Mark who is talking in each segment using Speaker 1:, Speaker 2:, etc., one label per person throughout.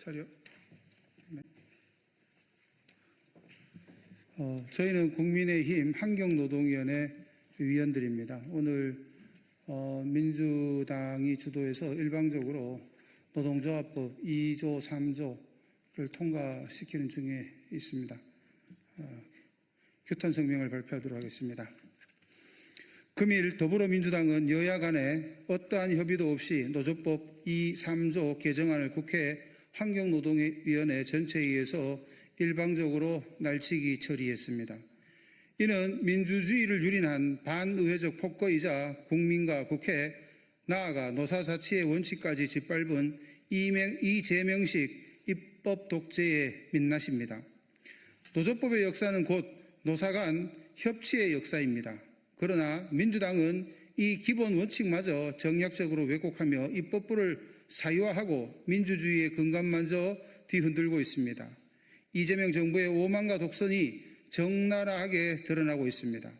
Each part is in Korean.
Speaker 1: 자료. 네. 저희는 국민의힘 환경노동위원회 위원들입니다. 오늘 민주당이 주도해서 일방적으로 노동조합법 2조, 3조를 통과시키는 중에 있습니다. 규탄 성명을 발표하도록 하겠습니다. 금일 더불어민주당은 여야 간에 어떠한 협의도 없이 노조법 2, 3조 개정안을 국회 환경노동위원회 전체회의에서 일방적으로 날치기 처리했습니다. 이는 민주주의를 유린한 반의회적 폭거이자 국민과 국회, 나아가 노사자치의 원칙까지 짓밟은 이재명식 입법 독재의 민낯입니다. 노조법의 역사는 곧 노사 간 협치의 역사입니다. 그러나 민주당은 이 기본 원칙마저 정략적으로 왜곡하며 입법부를 사유화하고 민주주의의 근간마저 뒤흔들고 있습니다. 이재명 정부의 오만과 독선이 적나라하게 드러나고 있습니다.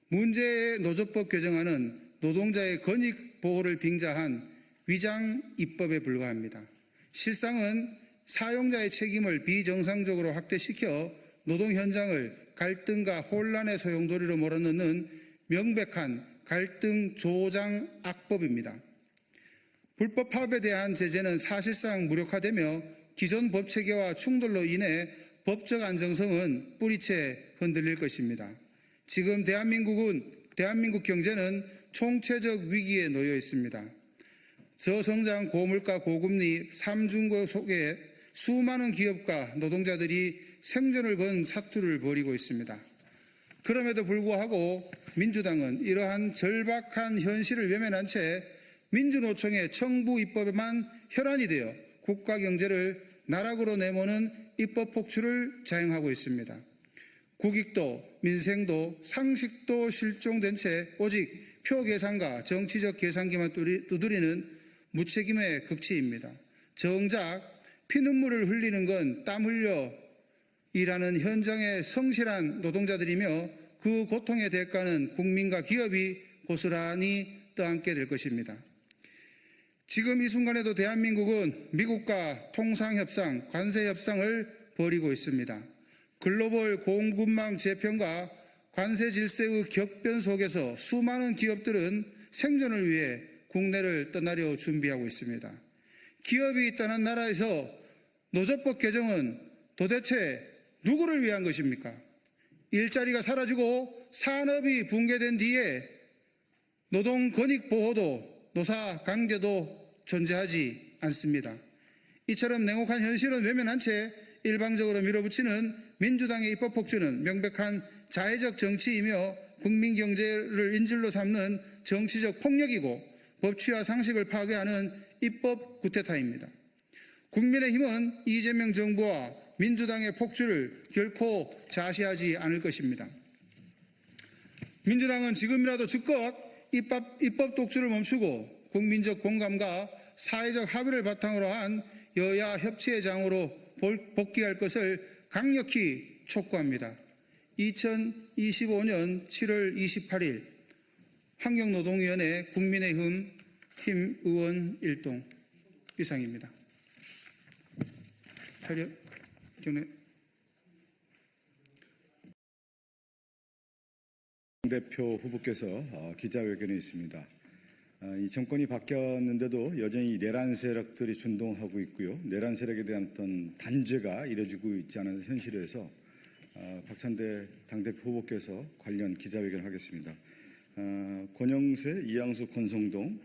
Speaker 1: 문제의 노조법 개정안은 노동자의 권익 보호를 빙자한 위장 입법에 불과합니다. 실상은 사용자의 책임을 비정상적으로 확대시켜 노동 현장을 갈등과 혼란의 소용돌이로 몰아넣는 명백한 갈등 조장 악법입니다. 불법 파업에 대한 제재는 사실상 무력화되며 기존 법 체계와 충돌로 인해 법적 안정성은 뿌리채 흔들릴 것입니다. 지금 대한민국 경제는 총체적 위기에 놓여 있습니다. 저성장, 고물가, 고금리, 삼중고 속에 수많은 기업과 노동자들이 생존을 건 사투를 벌이고 있습니다. 그럼에도 불구하고 민주당은 이러한 절박한 현실을 외면한 채 민주노총의 청부 입법에만 혈안이 되어 국가 경제를 나락으로 내모는 입법 폭출을 자행하고 있습니다. 국익도, 민생도, 상식도 실종된 채 오직 표 계산과 정치적 계산기만 두드리는 무책임의 극치입니다. 정작 피눈물을 흘리는 건 땀 흘려 일하는 현장의 성실한 노동자들이며 그 고통의 대가는 국민과 기업이 고스란히 떠안게 될 것입니다. 지금 이 순간에도 대한민국은 미국과 통상협상, 관세협상을 벌이고 있습니다. 글로벌 공급망 재편과 관세 질서의 격변 속에서 수많은 기업들은 생존을 위해 국내를 떠나려 준비하고 있습니다. 기업이 떠난 나라에서 노조법 개정은 도대체 누구를 위한 것입니까? 일자리가 사라지고 산업이 붕괴된 뒤에 노동 권익 보호도 노사 관계도 존재하지 않습니다. 이처럼 냉혹한 현실은 외면한 채 일방적으로 밀어붙이는 민주당의 입법 폭주는 명백한 자해적 정치이며 국민 경제를 인질로 삼는 정치적 폭력이고 법치와 상식을 파괴하는 입법 구태타입니다. 국민의힘은 이재명 정부와 민주당의 폭주를 결코 자시하지 않을 것입니다. 민주당은 지금이라도 즉각 입법 독주를 멈추고 국민적 공감과 사회적 합의를 바탕으로 한 여야 협치의 장으로 복귀할 것을 강력히 촉구합니다. 2025년 7월 28일 환경노동위원회 국민의힘 의원 일동 이상입니다. 자료 경례.
Speaker 2: 대표 후보께서 기자회견에 있습니다. 이 정권이 바뀌었는데도 여전히 내란 세력들이 준동하고 있고요. 내란 세력에 대한 어떤 단죄가 이뤄지고 있지 않은 현실에서 박찬대 당대표 후보께서 관련 기자회견을 하겠습니다. 권영세, 이양수, 권성동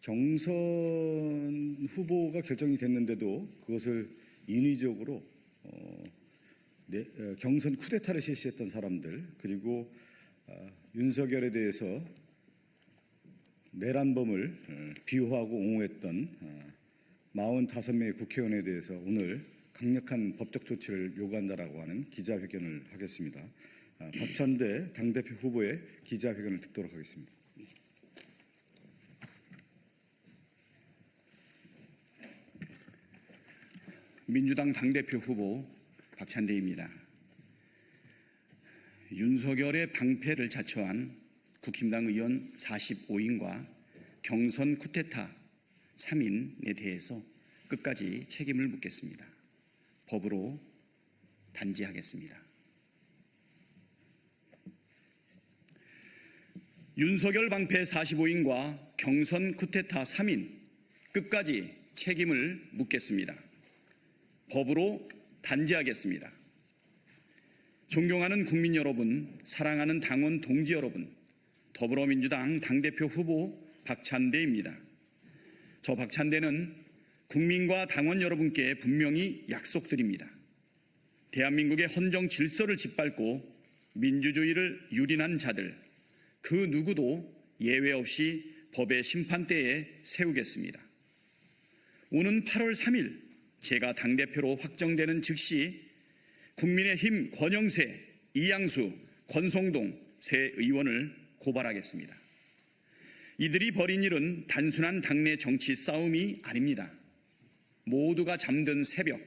Speaker 2: 경선 후보가 결정이 됐는데도 그것을 인위적으로 경선 쿠데타를 실시했던 사람들, 그리고 윤석열에 대해서 내란범을 비호하고 옹호했던 45명의 국회의원에 대해서 오늘 강력한 법적 조치를 요구한다라고 하는 기자회견을 하겠습니다. 박찬대 당대표 후보의 기자회견을 듣도록 하겠습니다.
Speaker 3: 민주당 당대표 후보 박찬대입니다. 윤석열의 방패를 자처한 국힘당 의원 45인과 경선 쿠데타 3인에 대해서 끝까지 책임을 묻겠습니다. 법으로 단죄하겠습니다. 윤석열 방패 45인과 경선 쿠데타 3인 끝까지 책임을 묻겠습니다. 법으로 단죄하겠습니다. 존경하는 국민 여러분, 사랑하는 당원 동지 여러분, 더불어민주당 당대표 후보 박찬대입니다. 저 박찬대는 국민과 당원 여러분께 분명히 약속드립니다. 대한민국의 헌정 질서를 짓밟고 민주주의를 유린한 자들, 그 누구도 예외 없이 법의 심판대에 세우겠습니다. 오는 8월 3일 제가 당대표로 확정되는 즉시 국민의힘 권영세, 이양수, 권성동 세 의원을 고발하겠습니다. 이들이 벌인 일은 단순한 당내 정치 싸움이 아닙니다. 모두가 잠든 새벽,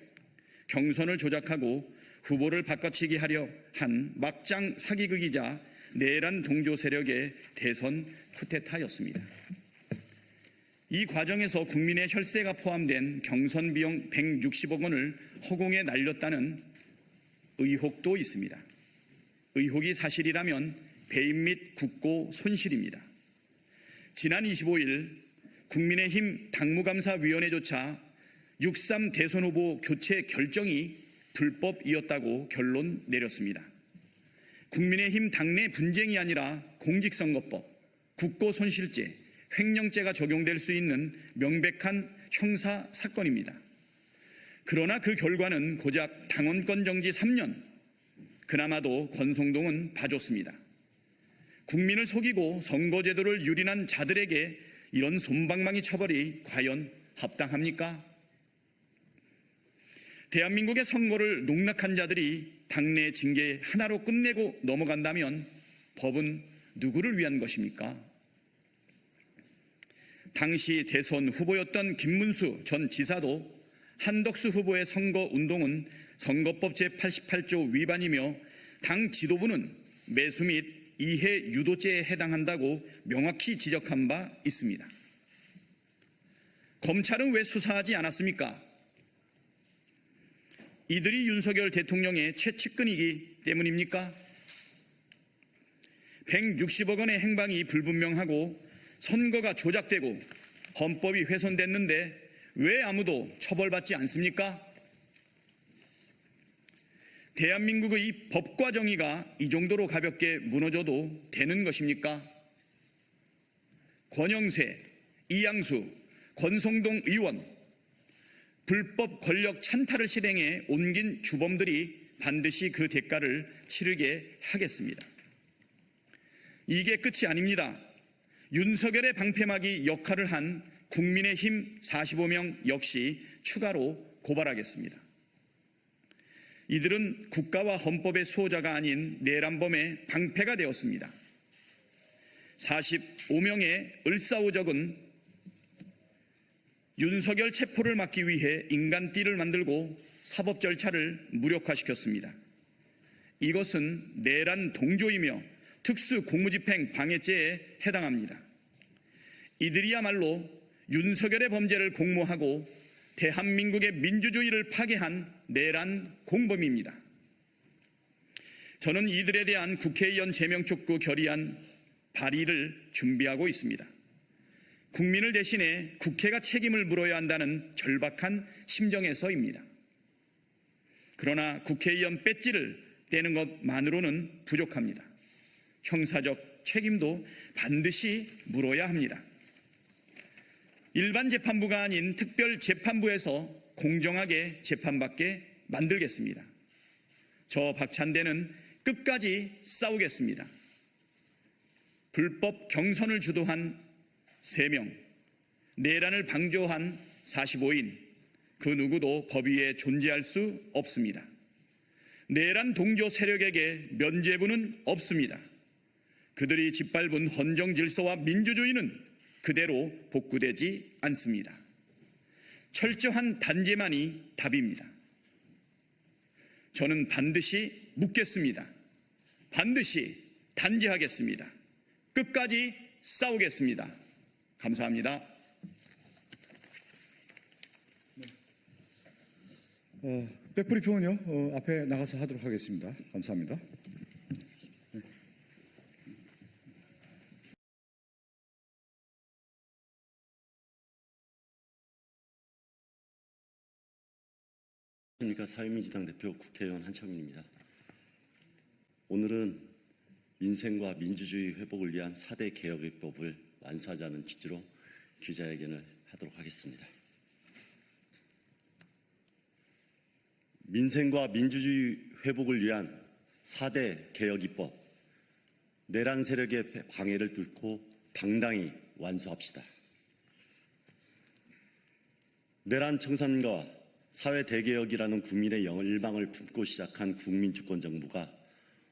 Speaker 3: 경선을 조작하고 후보를 바꿔치기 하려 한 막장 사기극이자 내란 동조 세력의 대선 쿠데타였습니다. 이 과정에서 국민의 혈세가 포함된 경선 비용 160억 원을 허공에 날렸다는 의혹도 있습니다. 의혹이 사실이라면 배임 및 국고 손실입니다. 지난 25일 국민의힘 당무감사위원회조차 6.3 대선 후보 교체 결정이 불법이었다고 결론 내렸습니다. 국민의힘 당내 분쟁이 아니라 공직선거법, 국고손실죄, 횡령죄가 적용될 수 있는 명백한 형사 사건입니다. 그러나 그 결과는 고작 당원권 정지 3년, 그나마도 권성동은 봐줬습니다. 국민을 속이고 선거제도를 유린한 자들에게 이런 솜방망이 처벌이 과연 합당합니까? 대한민국의 선거를 농락한 자들이 당내 징계 하나로 끝내고 넘어간다면 법은 누구를 위한 것입니까? 당시 대선 후보였던 김문수 전 지사도 한덕수 후보의 선거운동은 선거법 제88조 위반이며 당 지도부는 매수 및 이해 유도죄에 해당한다고 명확히 지적한 바 있습니다. 검찰은 왜 수사하지 않았습니까? 이들이 윤석열 대통령의 최측근이기 때문입니까? 160억 원의 행방이 불분명하고 선거가 조작되고 헌법이 훼손됐는데 왜 아무도 처벌받지 않습니까? 대한민국의 이 법과 정의가 이 정도로 가볍게 무너져도 되는 것입니까? 권영세, 이양수, 권성동 의원, 불법 권력 찬탈을 실행해 옮긴 주범들이 반드시 그 대가를 치르게 하겠습니다. 이게 끝이 아닙니다. 윤석열의 방패막이 역할을 한 국민의힘 45명 역시 추가로 고발하겠습니다. 이들은 국가와 헌법의 수호자가 아닌 내란범의 방패가 되었습니다. 45명의 을사오적은 윤석열 체포를 막기 위해 인간띠를 만들고 사법 절차를 무력화시켰습니다. 이것은 내란 동조이며 특수 공무집행 방해죄에 해당합니다. 이들이야말로 윤석열의 범죄를 공모하고 대한민국의 민주주의를 파괴한 내란 공범입니다. 저는 이들에 대한 국회의원 제명 촉구 결의안 발의를 준비하고 있습니다. 국민을 대신해 국회가 책임을 물어야 한다는 절박한 심정에서입니다. 그러나 국회의원 배지를 떼는 것만으로는 부족합니다. 형사적 책임도 반드시 물어야 합니다. 일반 재판부가 아닌 특별재판부에서 공정하게 재판받게 만들겠습니다. 저 박찬대는 끝까지 싸우겠습니다. 불법 경선을 주도한 3명, 내란을 방조한 45인, 그 누구도 법 위에 존재할 수 없습니다. 내란 동조 세력에게 면죄부는 없습니다. 그들이 짓밟은 헌정 질서와 민주주의는 그대로 복구되지 않습니다. 철저한 단죄만이 답입니다. 저는 반드시 묻겠습니다. 반드시 단죄하겠습니다. 끝까지 싸우겠습니다. 감사합니다.
Speaker 2: 백브리핑은요, 앞에 나가서 하도록 하겠습니다. 감사합니다.
Speaker 4: 안녕하십니까. 사회민주당 대표 국회의원 한창민입니다. 오늘은 민생과 민주주의 회복을 위한 4대 개혁입법을 완수하자는 취지로 기자회견을 하도록 하겠습니다. 민생과 민주주의 회복을 위한 4대 개혁입법, 내란 세력의 방해를 뚫고 당당히 완수합시다. 내란 청산과 사회 대개혁이라는 국민의 열망을 품고 시작한 국민주권정부가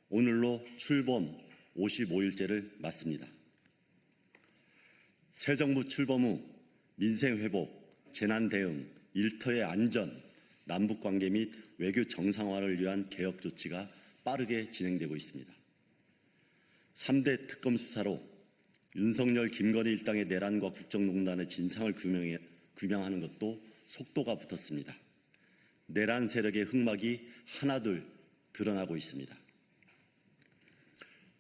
Speaker 4: 오늘로 출범 55일째를 맞습니다. 새 정부 출범 후 민생회복, 재난대응, 일터의 안전, 남북관계 및 외교 정상화를 위한 개혁 조치가 빠르게 진행되고 있습니다. 3대 특검 수사로 윤석열, 김건희 일당의 내란과 국정농단의 진상을 규명하는 것도 속도가 붙었습니다. 내란 세력의 흑막이 하나둘 드러나고 있습니다.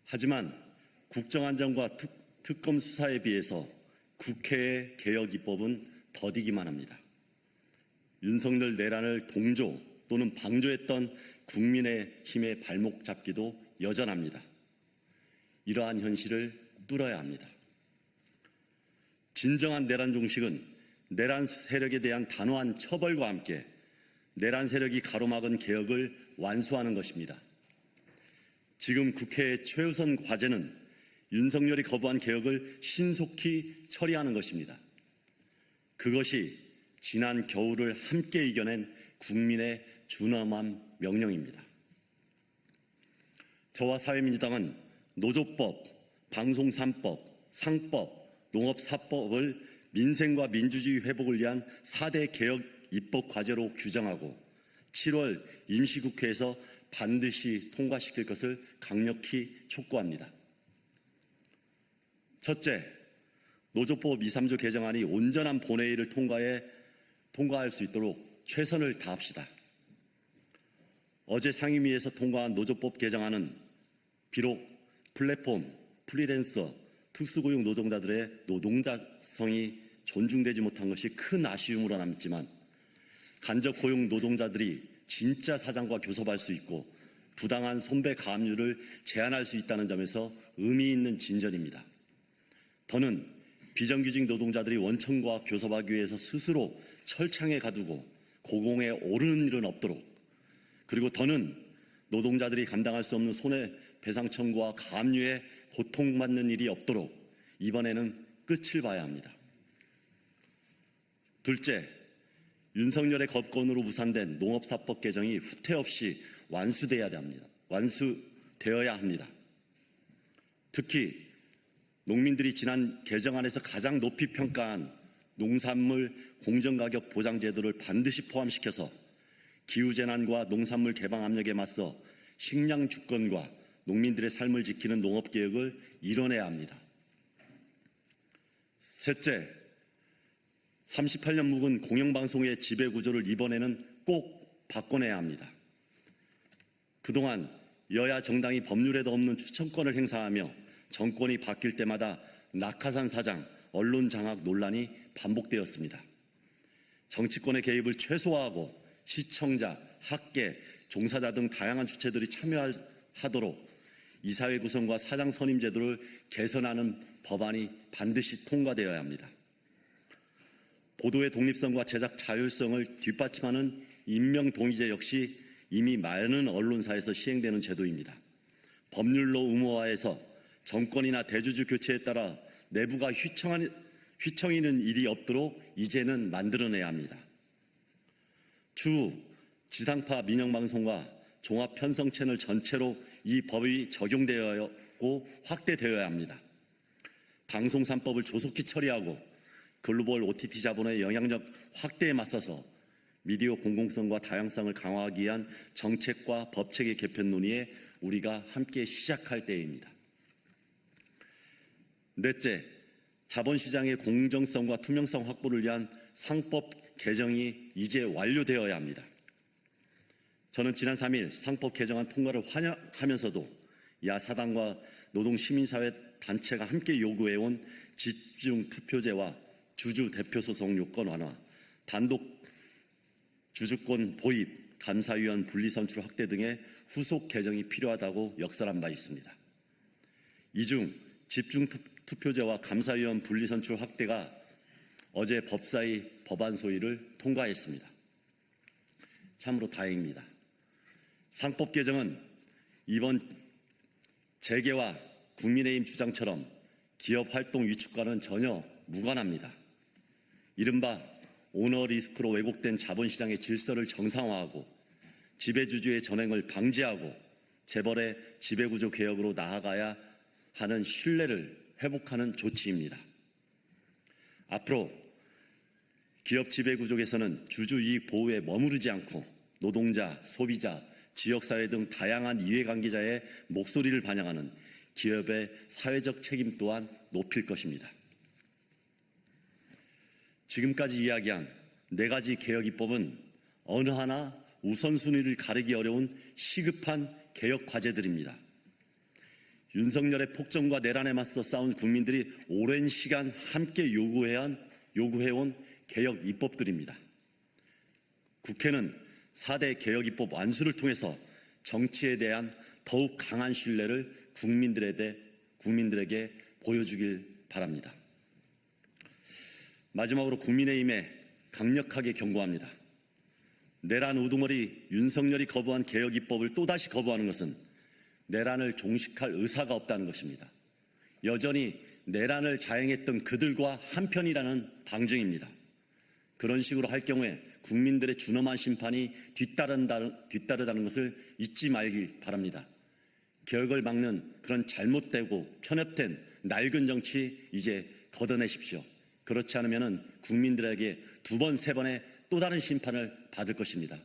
Speaker 4: 하지만 국정안전과 특검 수사에 비해서 국회의 개혁 입법은 더디기만 합니다. 윤석열 내란을 동조 또는 방조했던 국민의힘의 발목 잡기도 여전합니다. 이러한 현실을 뚫어야 합니다. 진정한 내란 종식은 내란 세력에 대한 단호한 처벌과 함께 내란 세력이 가로막은 개혁을 완수하는 것입니다. 지금 국회의 최우선 과제는 윤석열이 거부한 개혁을 신속히 처리하는 것입니다. 그것이 지난 겨울을 함께 이겨낸 국민의 준엄한 명령입니다. 저와 사회민주당은 노조법, 방송3법, 상법, 농업4법을 민생과 민주주의 회복을 위한 4대 개혁 입법 과제로 규정하고 7월 임시국회에서 반드시 통과시킬 것을 강력히 촉구합니다. 첫째, 노조법 2, 3조 개정안이 온전한 본회의를 통과할 수 있도록 최선을 다합시다. 어제 상임위에서 통과한 노조법 개정안은 비록 플랫폼, 프리랜서, 특수고용 노동자들의 노동자성이 존중되지 못한 것이 큰 아쉬움으로 남지만 간접 고용 노동자들이 진짜 사장과 교섭할 수 있고 부당한 손배 가압류를 제한할 수 있다는 점에서 의미 있는 진전입니다. 더는 비정규직 노동자들이 원청과 교섭하기 위해서 스스로 철창에 가두고 고공에 오르는 일은 없도록, 그리고 더는 노동자들이 감당할 수 없는 손해배상 청구와 가압류에 고통받는 일이 없도록 이번에는 끝을 봐야 합니다. 둘째, 윤석열의 거부권으로 무산된 농업4법 개정이 후퇴 없이 완수되어야 합니다. 특히 농민들이 지난 개정안에서 가장 높이 평가한 농산물 공정가격 보장제도를 반드시 포함시켜서 기후재난과 농산물 개방 압력에 맞서 식량 주권과 농민들의 삶을 지키는 농업개혁을 이뤄내야 합니다. 셋째, 38년 묵은 공영방송의 지배구조를 이번에는 꼭 바꿔내야 합니다. 그동안 여야 정당이 법률에도 없는 추천권을 행사하며 정권이 바뀔 때마다 낙하산 사장, 언론 장악 논란이 반복되었습니다. 정치권의 개입을 최소화하고 시청자, 학계, 종사자 등 다양한 주체들이 참여하도록 이사회 구성과 사장 선임 제도를 개선하는 법안이 반드시 통과되어야 합니다. 보도의 독립성과 제작 자율성을 뒷받침하는 임명동의제 역시 이미 많은 언론사에서 시행되는 제도입니다. 법률로 의무화해서 정권이나 대주주 교체에 따라 내부가 휘청이는 일이 없도록 이제는 만들어내야 합니다. 추후 지상파 민영방송과 종합편성 채널 전체로 이 법이 적용되었고 확대되어야 합니다. 방송 3법을 조속히 처리하고 글로벌 OTT 자본의 영향력 확대에 맞서서 미디어 공공성과 다양성을 강화하기 위한 정책과 법체계 개편 논의에 우리가 함께 시작할 때입니다. 넷째, 자본시장의 공정성과 투명성 확보를 위한 상법 개정이 이제 완료되어야 합니다. 저는 지난 3일 상법 개정안 통과를 환영하면서도 야사당과 노동시민사회 단체가 함께 요구해온 집중투표제와 주주대표소송 요건 완화, 단독 주주권 도입, 감사위원 분리선출 확대 등의 후속 개정이 필요하다고 역설한 바 있습니다. 이 중 집중투표제와 감사위원 분리선출 확대가 어제 법사위 법안 소위를 통과했습니다. 참으로 다행입니다. 상법 개정은 이번 재계와 국민의힘 주장처럼 기업 활동 위축과는 전혀 무관합니다. 이른바 오너 리스크로 왜곡된 자본시장의 질서를 정상화하고 지배주주의 전횡을 방지하고 재벌의 지배구조 개혁으로 나아가야 하는 신뢰를 회복하는 조치입니다. 앞으로 기업 지배구조에서는 주주이익 보호에 머무르지 않고 노동자, 소비자, 지역사회 등 다양한 이해관계자의 목소리를 반영하는 기업의 사회적 책임 또한 높일 것입니다. 지금까지 이야기한 4가지 개혁 입법은 어느 하나 우선순위를 가리기 어려운 시급한 개혁 과제들입니다. 윤석열의 폭정과 내란에 맞서 싸운 국민들이 오랜 시간 함께 요구해온 개혁 입법들입니다. 국회는 4대 개혁 입법 완수를 통해서 정치에 대한 더욱 강한 신뢰를 국민들에게 보여주길 바랍니다. 마지막으로 국민의힘에 강력하게 경고합니다. 내란 우두머리 윤석열이 거부한 개혁 입법을 또다시 거부하는 것은 내란을 종식할 의사가 없다는 것입니다. 여전히 내란을 자행했던 그들과 한편이라는 방증입니다. 그런 식으로 할 경우에 국민들의 준엄한 심판이 뒤따르다는 것을 잊지 말길 바랍니다. 개혁을 막는 그런 잘못되고 편협된 낡은 정치 이제 걷어내십시오. 그렇지 않으면 국민들에게 2번, 3번의 또 다른 심판을 받을 것입니다.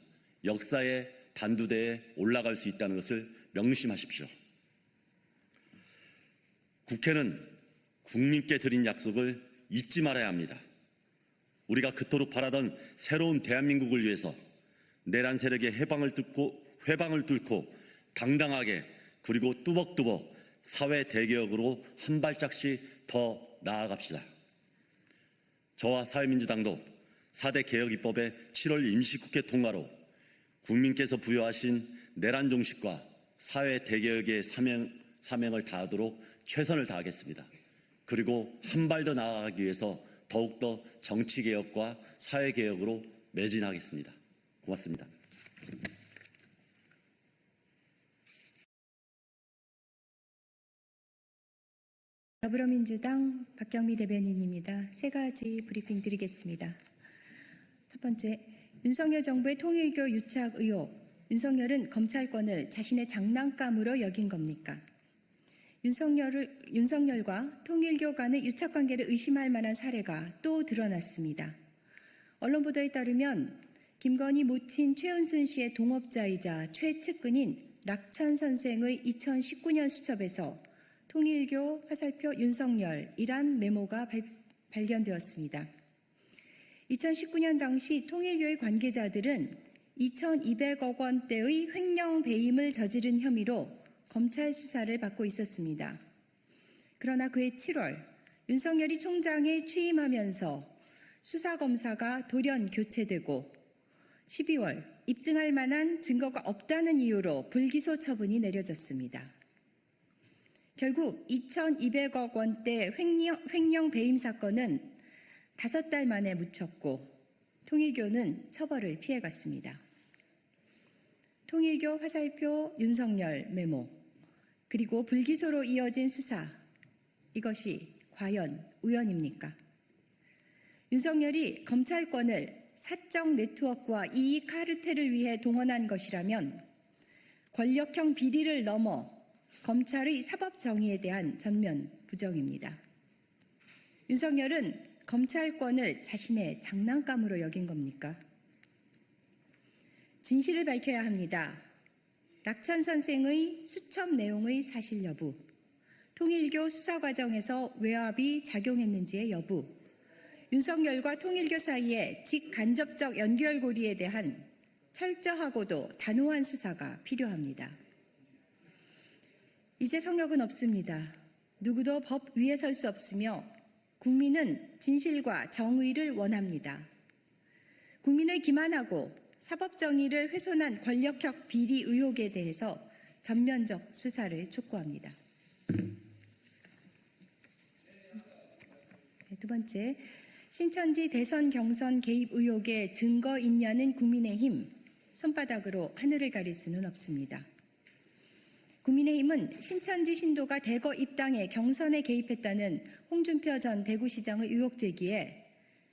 Speaker 4: 역사의 단두대에 올라갈 수 있다는 것을 명심하십시오. 국회는 국민께 드린 약속을 잊지 말아야 합니다. 우리가 그토록 바라던 새로운 대한민국을 위해서 내란 세력의 회방을 뚫고 당당하게 그리고 뚜벅뚜벅 사회 대개혁으로 한 발짝씩 더 나아갑시다. 저와 사회민주당도 4대 개혁 입법의 7월 임시국회 통과로 국민께서 부여하신 내란 종식과 사회 대개혁의 사명을 다하도록 최선을 다하겠습니다. 그리고 한 발 더 나아가기 위해서 더욱더 정치개혁과 사회개혁으로 매진하겠습니다. 고맙습니다.
Speaker 5: 더불어민주당 박경미 대변인입니다. 3가지 브리핑 드리겠습니다. 첫 번째, 윤석열 정부의 통일교 유착 의혹. 윤석열은 검찰권을 자신의 장난감으로 여긴 겁니까? 윤석열과 통일교 간의 유착관계를 의심할 만한 사례가 또 드러났습니다. 언론 보도에 따르면 김건희 모친 최은순 씨의 동업자이자 최측근인 락천 선생의 2019년 수첩에서 통일교 화살표 윤석열이란 메모가 발견되었습니다. 2019년 당시 통일교의 관계자들은 2,200억 원대의 횡령 배임을 저지른 혐의로 검찰 수사를 받고 있었습니다. 그러나 그해 7월 윤석열이 총장에 취임하면서 수사검사가 돌연 교체되고 12월 입증할 만한 증거가 없다는 이유로 불기소 처분이 내려졌습니다. 결국 2,200억 원대 횡령 배임 사건은 5달 만에 묻혔고 통일교는 처벌을 피해갔습니다. 통일교 화살표 윤석열 메모 그리고 불기소로 이어진 수사, 이것이 과연 우연입니까? 윤석열이 검찰권을 사적 네트워크와 이익 카르텔을 위해 동원한 것이라면 권력형 비리를 넘어 검찰의 사법 정의에 대한 전면 부정입니다. 윤석열은 검찰권을 자신의 장난감으로 여긴 겁니까? 진실을 밝혀야 합니다. 락천 선생의 수첩 내용의 사실 여부, 통일교 수사 과정에서 외압이 작용했는지의 여부, 윤석열과 통일교 사이의 직간접적 연결고리에 대한 철저하고도 단호한 수사가 필요합니다. 이제 성역은 없습니다. 누구도 법 위에 설 수 없으며 국민은 진실과 정의를 원합니다. 국민을 기만하고 사법정의를 훼손한 권력형 비리 의혹에 대해서 전면적 수사를 촉구합니다. 두 번째, 신천지 대선 경선 개입 의혹에 증거 있냐는 국민의힘, 손바닥으로 하늘을 가릴 수는 없습니다. 국민의힘은 신천지 신도가 대거 입당해 경선에 개입했다는 홍준표 전 대구시장의 의혹 제기에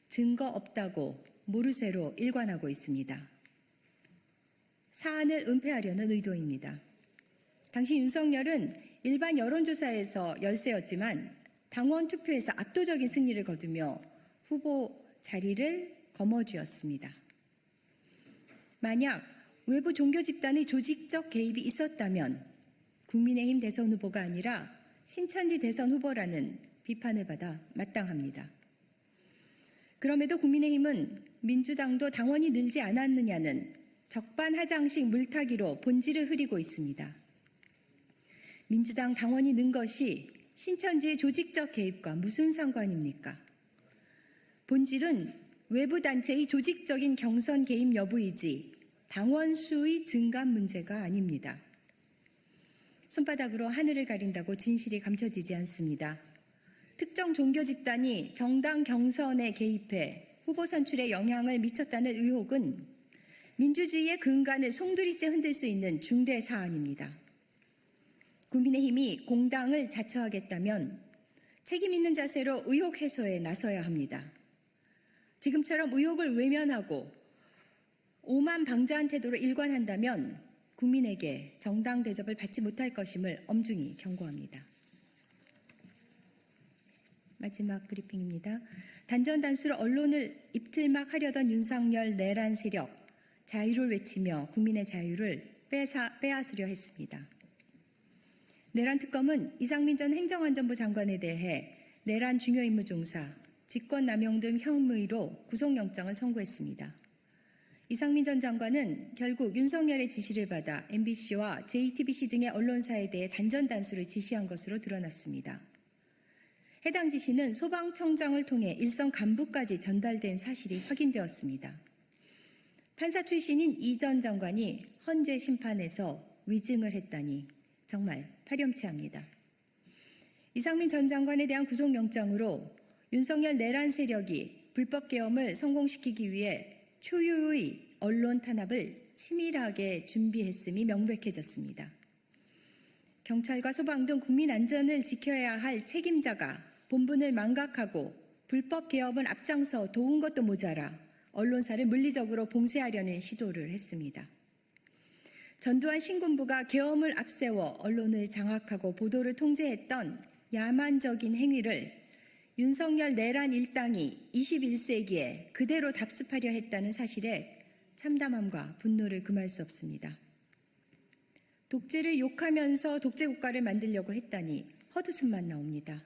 Speaker 5: 증거 없다고 모르쇠로 일관하고 있습니다. 사안을 은폐하려는 의도입니다. 당시 윤석열은 일반 여론조사에서 열세였지만 당원 투표에서 압도적인 승리를 거두며 후보 자리를 거머쥐었습니다. 만약 외부 종교 집단의 조직적 개입이 있었다면 국민의힘 대선 후보가 아니라 신천지 대선 후보라는 비판을 받아 마땅합니다. 그럼에도 국민의힘은 민주당도 당원이 늘지 않았느냐는 적반하장식 물타기로 본질을 흐리고 있습니다. 민주당 당원이 는 것이 신천지의 조직적 개입과 무슨 상관입니까? 본질은 외부 단체의 조직적인 경선 개입 여부이지 당원 수의 증가 문제가 아닙니다. 손바닥으로 하늘을 가린다고 진실이 감춰지지 않습니다. 특정 종교 집단이 정당 경선에 개입해 후보 선출에 영향을 미쳤다는 의혹은 민주주의의 근간을 송두리째 흔들 수 있는 중대 사안입니다. 국민의힘이 공당을 자처하겠다면 책임 있는 자세로 의혹 해소에 나서야 합니다. 지금처럼 의혹을 외면하고 오만방자한 태도로 일관한다면 국민에게 정당 대접을 받지 못할 것임을 엄중히 경고합니다. 마지막 브리핑입니다. 단전단수로 언론을 입틀막하려던 윤석열 내란 세력, 자유를 외치며 국민의 자유를 빼앗으려 했습니다. 내란 특검은 이상민 전 행정안전부 장관에 대해 내란 중요 임무 종사, 직권남용 등 혐의로 구속영장을 청구했습니다. 이상민 전 장관은 결국 윤석열의 지시를 받아 MBC와 JTBC 등의 언론사에 대해 단전단수를 지시한 것으로 드러났습니다. 해당 지시는 소방청장을 통해 일선 간부까지 전달된 사실이 확인되었습니다. 판사 출신인 이 전 장관이 헌재 심판에서 위증을 했다니 정말 파렴치합니다. 이상민 전 장관에 대한 구속영장으로 윤석열 내란 세력이 불법 계엄을 성공시키기 위해 초유의 언론 탄압을 치밀하게 준비했음이 명백해졌습니다. 경찰과 소방 등 국민 안전을 지켜야 할 책임자가 본분을 망각하고 불법 계엄을 앞장서 도운 것도 모자라 언론사를 물리적으로 봉쇄하려는 시도를 했습니다. 전두환 신군부가 계엄을 앞세워 언론을 장악하고 보도를 통제했던 야만적인 행위를 윤석열 내란 일당이 21세기에 그대로 답습하려 했다는 사실에 참담함과 분노를 금할 수 없습니다. 독재를 욕하면서 독재국가를 만들려고 했다니 헛웃음만 나옵니다.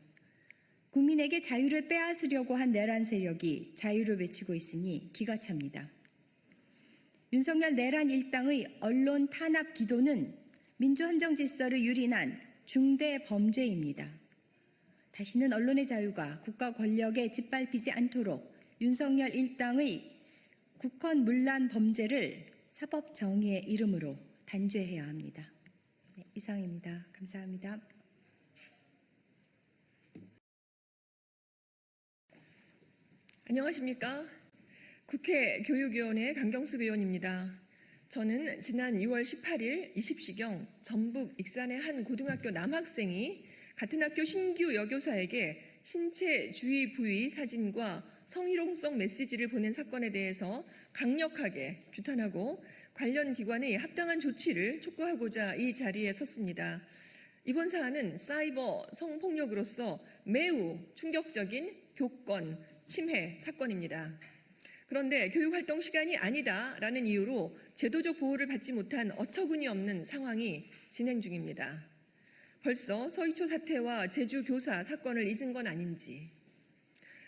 Speaker 5: 국민에게 자유를 빼앗으려고 한 내란 세력이 자유를 외치고 있으니 기가 찹니다. 윤석열 내란 일당의 언론 탄압 기도는 민주헌정 질서를 유린한 중대 범죄입니다. 다시는 언론의 자유가 국가 권력에 짓밟히지 않도록 윤석열 일당의 국헌 문란 범죄를 사법 정의의 이름으로 단죄해야 합니다. 네, 이상입니다. 감사합니다.
Speaker 6: 안녕하십니까? 국회 교육위원회 강경숙 의원입니다. 저는 지난 6월 18일 20시경 전북 익산의 한 고등학교 남학생이 같은 학교 신규 여교사에게 신체 주의 부위 사진과 성희롱성 메시지를 보낸 사건에 대해서 강력하게 규탄하고 관련 기관의 합당한 조치를 촉구하고자 이 자리에 섰습니다. 이번 사안은 사이버 성폭력으로서 매우 충격적인 교권 침해 사건입니다. 그런데 교육활동 시간이 아니다라는 이유로 제도적 보호를 받지 못한 어처구니 없는 상황이 진행 중입니다. 벌써 서희초 사태와 제주 교사 사건을 잊은 건 아닌지,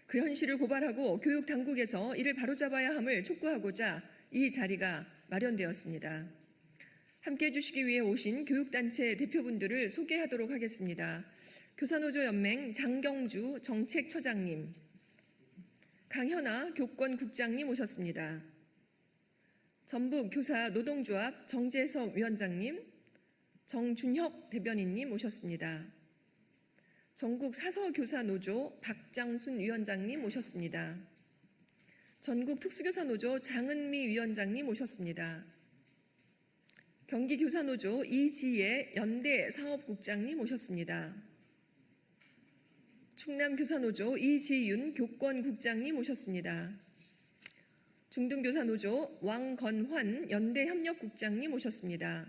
Speaker 6: 그 현실을 고발하고 교육당국에서 이를 바로잡아야 함을 촉구하고자 이 자리가 마련되었습니다. 함께해 주시기 위해 오신 교육단체 대표분들을 소개하도록 하겠습니다. 교사노조연맹 장경주 정책처장님, 강현아 교권국장님 오셨습니다. 전북교사노동조합 정재석 위원장님, 정준혁 대변인님 오셨습니다. 전국사서교사노조 박장순 위원장님 오셨습니다. 전국특수교사노조 장은미 위원장님 오셨습니다. 경기교사노조 이지혜 연대사업국장님 오셨습니다. 충남교사노조 이지윤 교권국장님 오셨습니다. 중등교사노조 왕건환 연대협력국장님 오셨습니다.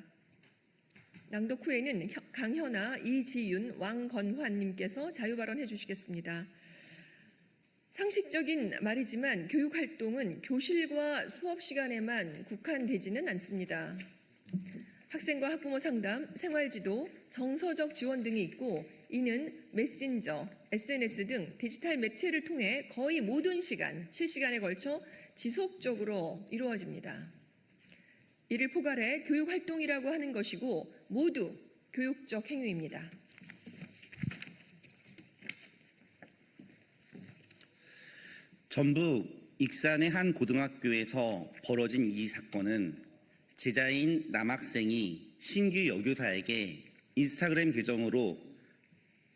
Speaker 6: 낭독 후에는 강현아, 이지윤, 왕건환님께서 자유발언해 주시겠습니다. 상식적인 말이지만 교육활동은 교실과 수업 시간에만 국한되지는 않습니다. 학생과 학부모 상담, 생활지도, 정서적 지원 등이 있고 이는 메신저, SNS 등 디지털 매체를 통해 거의 모든 시간, 실시간에 걸쳐 지속적으로 이루어집니다. 이를 포괄해 교육활동이라고 하는 것이고 모두 교육적 행위입니다.
Speaker 7: 전북 익산의 한 고등학교에서 벌어진 이 사건은 제자인 남학생이 신규 여교사에게 인스타그램 계정으로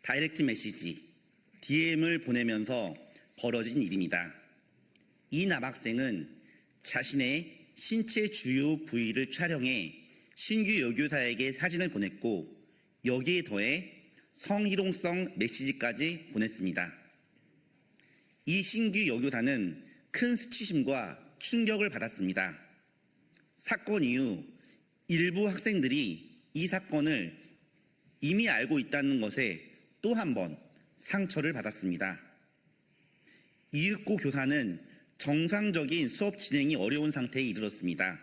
Speaker 7: 다이렉트 메시지, DM을 보내면서 벌어진 일입니다. 이 남학생은 자신의 신체 주요 부위를 촬영해 신규 여교사에게 사진을 보냈고 여기에 더해 성희롱성 메시지까지 보냈습니다. 이 신규 여교사는 큰 수치심과 충격을 받았습니다. 사건 이후 일부 학생들이 이 사건을 이미 알고 있다는 것에 또 한 번 상처를 받았습니다. 이윽고 교사는 정상적인 수업 진행이 어려운 상태에 이르렀습니다.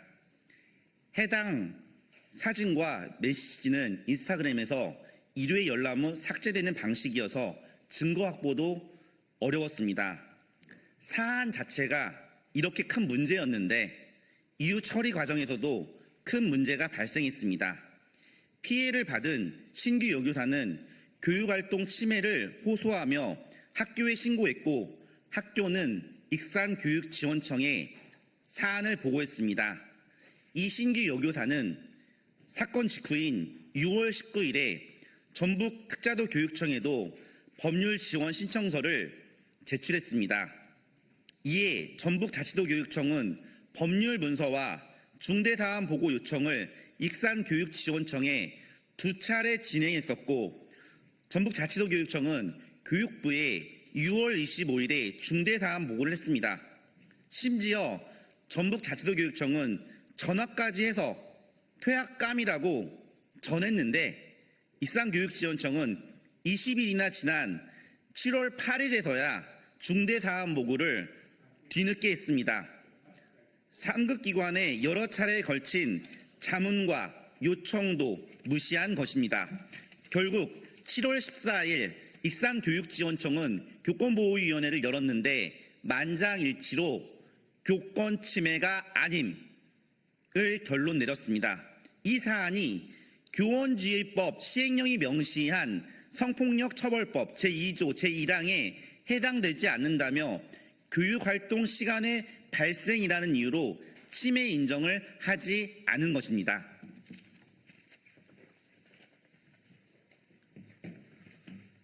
Speaker 7: 해당 사진과 메시지는 인스타그램에서 1회 열람 후 삭제되는 방식이어서 증거 확보도 어려웠습니다. 사안 자체가 이렇게 큰 문제였는데 이후 처리 과정에서도 큰 문제가 발생했습니다. 피해를 받은 신규 여교사는 교육활동 침해를 호소하며 학교에 신고했고 학교는 익산교육지원청에 사안을 보고했습니다. 이 신규 여교사는 사건 직후인 6월 19일에 전북특자도 교육청에도 법률 지원 신청서를 제출했습니다. 이에 전북자치도 교육청은 법률 문서와 중대사안 보고 요청을 익산교육지원청에 2차례 진행했었고 전북자치도 교육청은 교육부에 6월 25일에 중대사안 보고를 했습니다. 심지어 전북자치도 교육청은 전화까지 해서 퇴학감이라고 전했는데 익산교육지원청은 20일이나 지난 7월 8일에서야 중대사안 보고를 뒤늦게 했습니다. 상급기관에 여러 차례에 걸친 자문과 요청도 무시한 것입니다. 결국 7월 14일 익산교육지원청은 교권보호위원회를 열었는데 만장일치로 교권 침해가 아님을 결론 내렸습니다. 이 사안이 교원지휘법 시행령이 명시한 성폭력처벌법 제2조 제1항에 해당되지 않는다며 교육활동 시간의 발생이라는 이유로 침해 인정을 하지 않은 것입니다.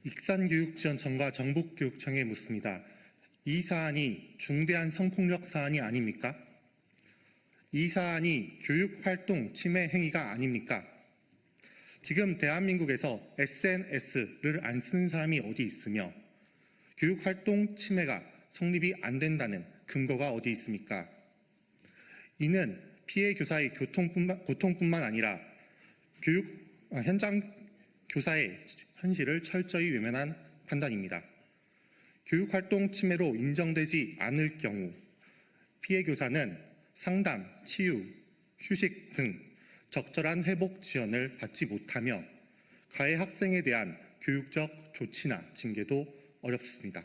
Speaker 8: 익산교육지원청과 전북교육청에 묻습니다. 이 사안이 중대한 성폭력 사안이 아닙니까? 이 사안이 교육활동 침해 행위가 아닙니까? 지금 대한민국에서 SNS를 안 쓴 사람이 어디 있으며 교육활동 침해가 성립이 안 된다는 근거가 어디 있습니까? 이는 피해 교사의 고통뿐만 아니라 현장 교사의 현실을 철저히 외면한 판단입니다. 교육활동 침해로 인정되지 않을 경우 피해 교사는 상담, 치유, 휴식 등 적절한 회복 지원을 받지 못하며 가해 학생에 대한 교육적 조치나 징계도 어렵습니다.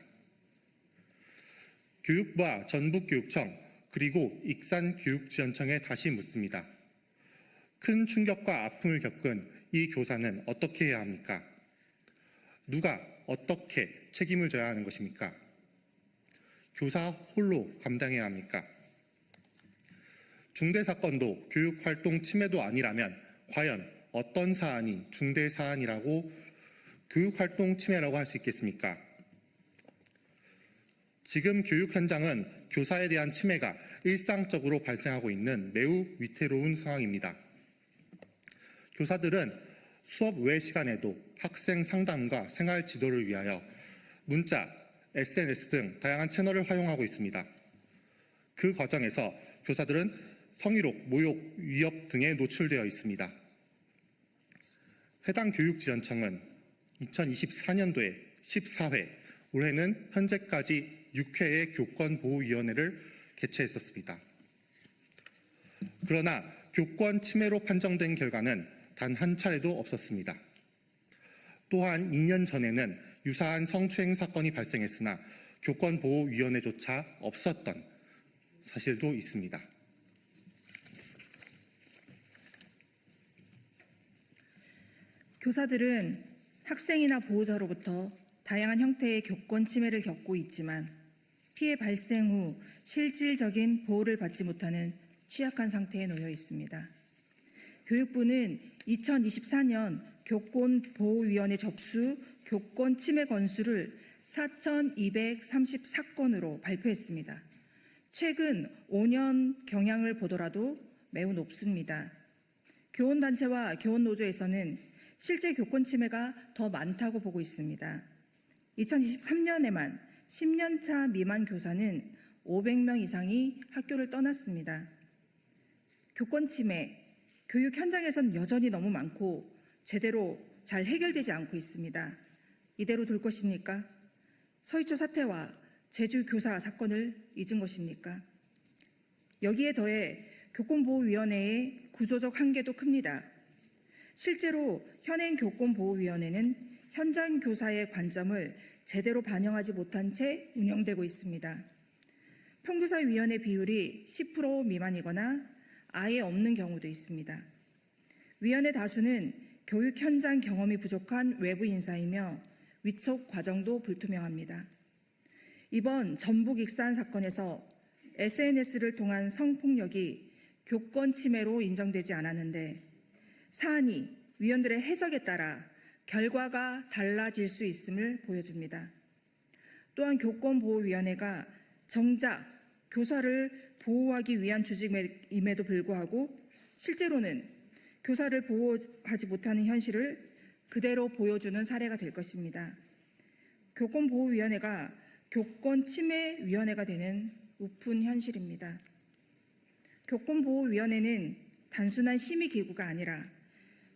Speaker 8: 교육부와 전북교육청, 그리고 익산교육지원청에 다시 묻습니다. 큰 충격과 아픔을 겪은 이 교사는 어떻게 해야 합니까? 누가 어떻게 책임을 져야 하는 것입니까? 교사 홀로 감당해야 합니까? 중대사건도 교육활동 침해도 아니라면 과연 어떤 사안이 중대사안이라고 교육활동 침해라고 할 수 있겠습니까? 지금 교육 현장은 교사에 대한 침해가 일상적으로 발생하고 있는 매우 위태로운 상황입니다. 교사들은 수업 외 시간에도 학생 상담과 생활 지도를 위하여 문자, SNS 등 다양한 채널을 활용하고 있습니다. 그 과정에서 교사들은 성희롱, 모욕, 위협 등에 노출되어 있습니다. 해당 교육지원청은 2024년도에 14회, 올해는 현재까지 6회의 교권보호위원회를 개최했었습니다. 그러나 교권 침해로 판정된 결과는 단 한 차례도 없었습니다. 또한 2년 전에는 유사한 성추행 사건이 발생했으나 교권보호위원회조차 없었던 사실도 있습니다.
Speaker 9: 교사들은 학생이나 보호자로부터 다양한 형태의 교권 침해를 겪고 있지만 피해 발생 후 실질적인 보호를 받지 못하는 취약한 상태에 놓여 있습니다. 교육부는 2024년 교권보호위원회 접수 교권 침해 건수를 4,234건으로 발표했습니다. 최근 5년 경향을 보더라도 매우 높습니다. 교원단체와 교원노조에서는 실제 교권 침해가 더 많다고 보고 있습니다. 2023년에만 10년차 미만 교사는 500명 이상이 학교를 떠났습니다. 교권 침해, 교육 현장에선 여전히 너무 많고 제대로 잘 해결되지 않고 있습니다. 이대로 둘 것입니까? 서희초 사태와 제주 교사 사건을 잊은 것입니까? 여기에 더해 교권보호위원회의 구조적 한계도 큽니다. 실제로 현행 교권보호위원회는 현장 교사의 관점을 제대로 반영하지 못한 채 운영되고 있습니다. 평교사위원회 비율이 10% 미만이거나 아예 없는 경우도 있습니다. 위원회 다수는 교육 현장 경험이 부족한 외부 인사이며 위촉 과정도 불투명합니다. 이번 전북 익산 사건에서 SNS를 통한 성폭력이 교권 침해로 인정되지 않았는데 사안이 위원들의 해석에 따라 결과가 달라질 수 있음을 보여줍니다. 또한 교권보호위원회가 정작 교사를 보호하기 위한 조직임에도 불구하고 실제로는 교사를 보호하지 못하는 현실을 그대로 보여주는 사례가 될 것입니다. 교권보호위원회가 교권침해위원회가 되는 우픈 현실입니다. 교권보호위원회는 단순한 심의기구가 아니라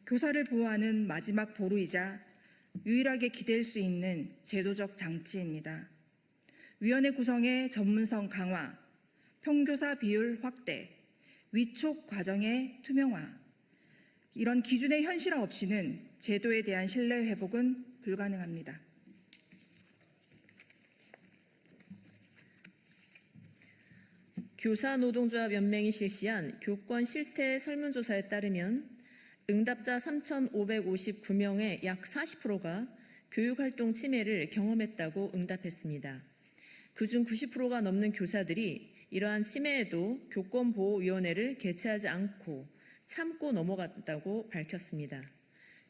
Speaker 9: 교사를 보호하는 마지막 보루이자 유일하게 기댈 수 있는 제도적 장치입니다. 위원회 구성의 전문성 강화, 평교사 비율 확대, 위촉 과정의 투명화, 이런 기준의 현실화 없이는 제도에 대한 신뢰 회복은 불가능합니다.
Speaker 10: 교사노동조합연맹이 실시한 교권 실태 설문조사에 따르면 응답자 3,559명의 약 40%가 교육활동 침해를 경험했다고 응답했습니다. 그중 90%가 넘는 교사들이 이러한 침해에도 교권보호위원회를 개최하지 않고 참고 넘어갔다고 밝혔습니다.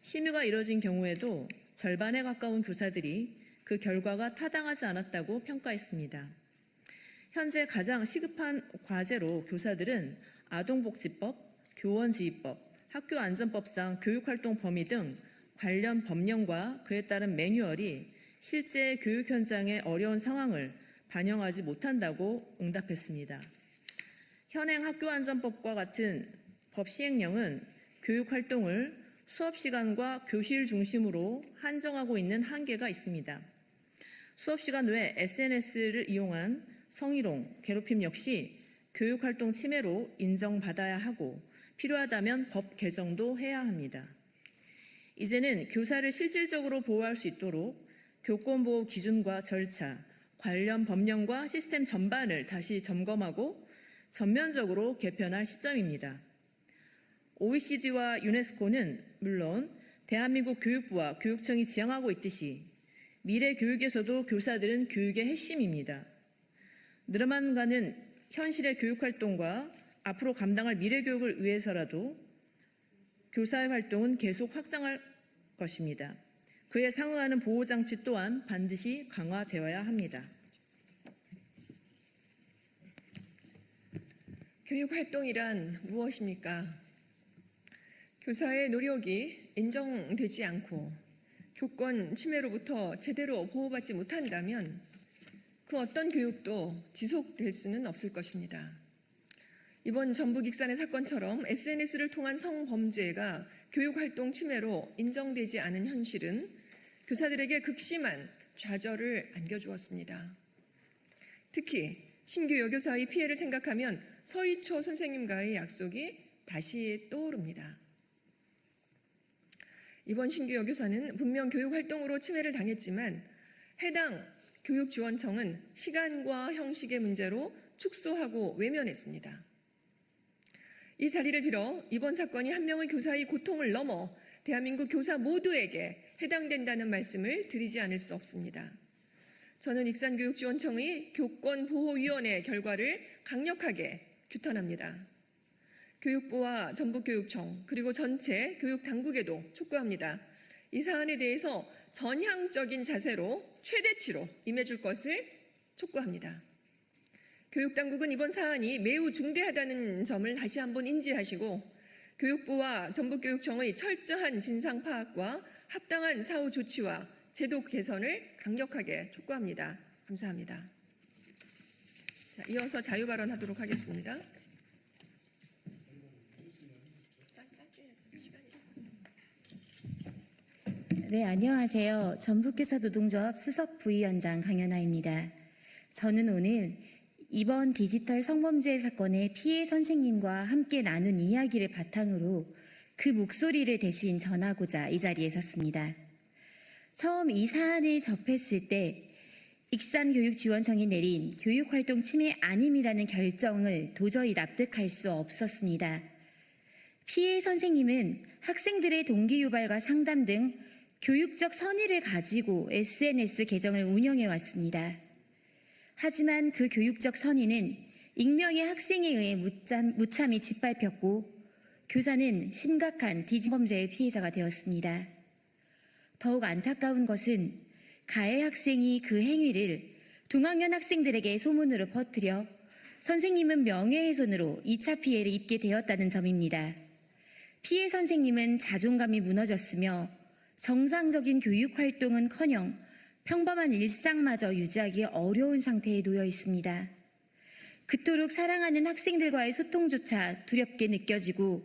Speaker 10: 심의가 이뤄진 경우에도 절반에 가까운 교사들이 그 결과가 타당하지 않았다고 평가했습니다. 현재 가장 시급한 과제로 교사들은 아동복지법, 교원지휘법, 학교안전법상 교육활동 범위 등 관련 법령과 그에 따른 매뉴얼이 실제 교육 현장의 어려운 상황을 반영하지 못한다고 응답했습니다. 현행 학교안전법과 같은 법 시행령은 교육활동을 수업시간과 교실 중심으로 한정하고 있는 한계가 있습니다. 수업시간 외 SNS를 이용한 성희롱, 괴롭힘 역시 교육활동 침해로 인정받아야 하고 필요하다면 법 개정도 해야 합니다. 이제는 교사를 실질적으로 보호할 수 있도록 교권보호 기준과 절차, 관련 법령과 시스템 전반을 다시 점검하고 전면적으로 개편할 시점입니다. OECD와 유네스코는 물론 대한민국 교육부와 교육청이 지향하고 있듯이 미래 교육에서도 교사들은 교육의 핵심입니다. 늘어만 가는 현실의 교육 활동과 앞으로 감당할 미래 교육을 위해서라도 교사의 활동은 계속 확장할 것입니다. 그에 상응하는 보호장치 또한 반드시 강화되어야 합니다.
Speaker 6: 교육 활동이란 무엇입니까? 교사의 노력이 인정되지 않고 교권 침해로부터 제대로 보호받지 못한다면 그 어떤 교육도 지속될 수는 없을 것입니다. 이번 전북 익산의 사건처럼 SNS를 통한 성범죄가 교육활동 침해로 인정되지 않은 현실은 교사들에게 극심한 좌절을 안겨주었습니다. 특히 신규 여교사의 피해를 생각하면 서희초 선생님과의 약속이 다시 떠오릅니다. 이번 신규 여교사는 분명 교육활동으로 침해를 당했지만 해당 교육지원청은 시간과 형식의 문제로 축소하고 외면했습니다. 이 자리를 빌어 이번 사건이 한 명의 교사의 고통을 넘어 대한민국 교사 모두에게 해당된다는 말씀을 드리지 않을 수 없습니다. 저는 익산교육지원청의 교권보호위원회 결과를 강력하게 규탄합니다. 교육부와 전북교육청 그리고 전체 교육당국에도 촉구합니다. 이 사안에 대해서 전향적인 자세로 최대치로 임해줄 것을 촉구합니다. 교육당국은 이번 사안이 매우 중대하다는 점을 다시 한번 인지하시고 교육부와 전북교육청의 철저한 진상 파악과 합당한 사후 조치와 제도 개선을 강력하게 촉구합니다. 감사합니다. 자, 이어서 자유발언하도록 하겠습니다.
Speaker 11: 네, 안녕하세요. 전북교사노동조합 수석 부위원장 강연아입니다. 저는 오늘 이번 디지털 성범죄 사건의 피해 선생님과 함께 나눈 이야기를 바탕으로 그 목소리를 대신 전하고자 이 자리에 섰습니다. 처음 이 사안을 접했을 때 익산교육지원청이 내린 교육활동 침해 아님이라는 결정을 도저히 납득할 수 없었습니다. 피해 선생님은 학생들의 동기 유발과 상담 등 교육적 선의를 가지고 SNS 계정을 운영해 왔습니다. 하지만 그 교육적 선의는 익명의 학생에 의해 무참히 짓밟혔고 교사는 심각한 디지털 범죄의 피해자가 되었습니다. 더욱 안타까운 것은 가해 학생이 그 행위를 동학년 학생들에게 소문으로 퍼뜨려 선생님은 명예훼손으로 2차 피해를 입게 되었다는 점입니다. 피해 선생님은 자존감이 무너졌으며 정상적인 교육활동은커녕 평범한 일상마저 유지하기 어려운 상태에 놓여 있습니다. 그토록 사랑하는 학생들과의 소통조차 두렵게 느껴지고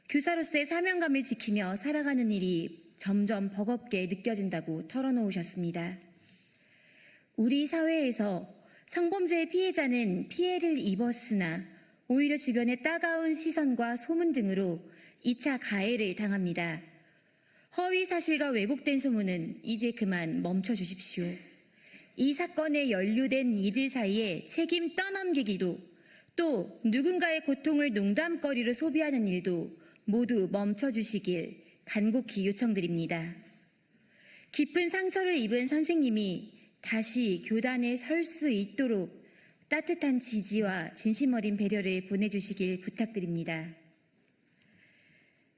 Speaker 11: 교사로서의 사명감을 지키며 살아가는 일이 점점 버겁게 느껴진다고 털어놓으셨습니다. 우리 사회에서 성범죄의 피해자는 피해를 입었으나 오히려 주변의 따가운 시선과 소문 등으로 2차 가해를 당합니다. 허위 사실과 왜곡된 소문은 이제 그만 멈춰주십시오. 이 사건에 연루된 이들 사이에 책임 떠넘기기도 또 누군가의 고통을 농담거리로 소비하는 일도 모두 멈춰주시길 간곡히 요청드립니다. 깊은 상처를 입은 선생님이 다시 교단에 설 수 있도록 따뜻한 지지와 진심 어린 배려를 보내주시길 부탁드립니다.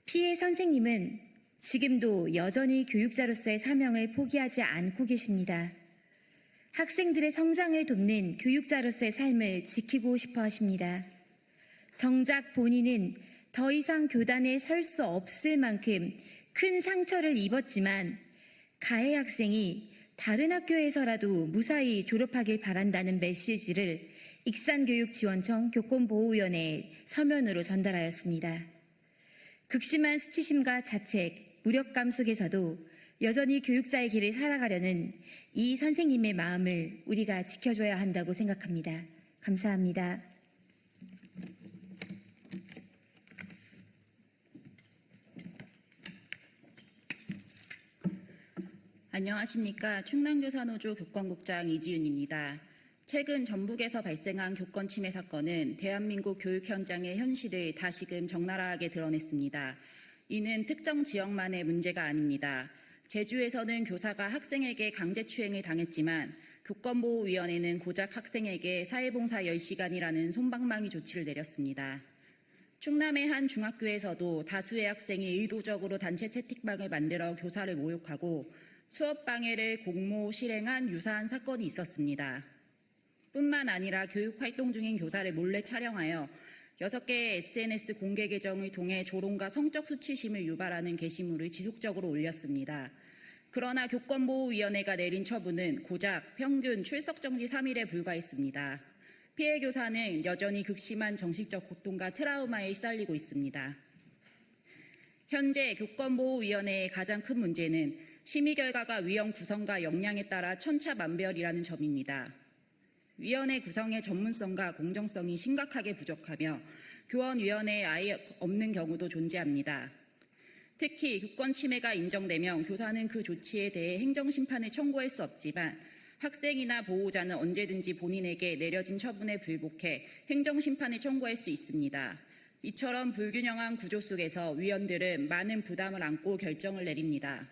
Speaker 11: 피해 선생님은 지금도 여전히 교육자로서의 사명을 포기하지 않고 계십니다. 학생들의 성장을 돕는 교육자로서의 삶을 지키고 싶어 하십니다. 정작 본인은 더 이상 교단에 설 수 없을 만큼 큰 상처를 입었지만 가해 학생이 다른 학교에서라도 무사히 졸업하길 바란다는 메시지를 익산교육지원청 교권보호위원회에 서면으로 전달하였습니다. 극심한 수치심과 자책, 무력감 속에서도 여전히 교육자의 길을 살아가려는 이 선생님의 마음을 우리가 지켜줘야 한다고 생각합니다. 감사합니다.
Speaker 12: 안녕하십니까. 충남교사노조 교권국장 이지윤입니다. 최근 전북에서 발생한 교권 침해 사건은 대한민국 교육 현장의 현실을 다시금 적나라하게 드러냈습니다. 이는 특정 지역만의 문제가 아닙니다. 제주에서는 교사가 학생에게 강제추행을 당했지만 교권보호위원회는 고작 학생에게 사회봉사 10시간이라는 솜방망이 조치를 내렸습니다. 충남의 한 중학교에서도 다수의 학생이 의도적으로 단체 채팅방을 만들어 교사를 모욕하고 수업 방해를 공모 실행한 유사한 사건이 있었습니다. 뿐만 아니라 교육 활동 중인 교사를 몰래 촬영하여 6개의 SNS 공개 계정을 통해 조롱과 성적 수치심을 유발하는 게시물을 지속적으로 올렸습니다. 그러나 교권보호위원회가 내린 처분은 고작 평균 출석 정지 3일에 불과했습니다. 피해 교사는 여전히 극심한 정신적 고통과 트라우마에 시달리고 있습니다. 현재 교권보호위원회의 가장 큰 문제는 심의 결과가 위원 구성과 역량에 따라 천차만별이라는 점입니다. 위원회 구성의 전문성과 공정성이 심각하게 부족하며 교원위원회에 아예 없는 경우도 존재합니다. 특히 교권 침해가 인정되면 교사는 그 조치에 대해 행정심판을 청구할 수 없지만 학생이나 보호자는 언제든지 본인에게 내려진 처분에 불복해 행정심판을 청구할 수 있습니다. 이처럼 불균형한 구조 속에서 위원들은 많은 부담을 안고 결정을 내립니다.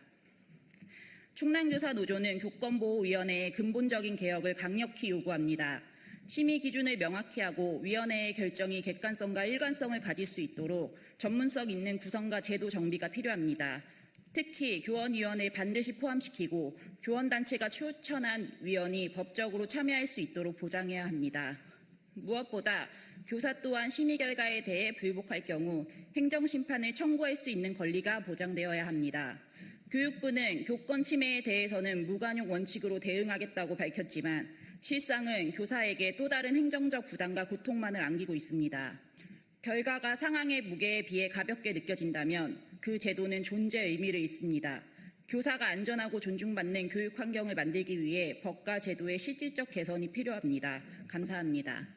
Speaker 12: 충남교사노조는 교권보호위원회의 근본적인 개혁을 강력히 요구합니다. 심의 기준을 명확히 하고 위원회의 결정이 객관성과 일관성을 가질 수 있도록 전문성 있는 구성과 제도 정비가 필요합니다. 특히 교원위원회를 반드시 포함시키고 교원단체가 추천한 위원이 법적으로 참여할 수 있도록 보장해야 합니다. 무엇보다 교사 또한 심의 결과에 대해 불복할 경우 행정심판을 청구할 수 있는 권리가 보장되어야 합니다. 교육부는 교권 침해에 대해서는 무관용 원칙으로 대응하겠다고 밝혔지만 실상은 교사에게 또 다른 행정적 부담과 고통만을 안기고 있습니다. 결과가 상황의 무게에 비해 가볍게 느껴진다면 그 제도는 존재 의미를 잃습니다. 교사가 안전하고 존중받는 교육 환경을 만들기 위해 법과 제도의 실질적 개선이 필요합니다. 감사합니다.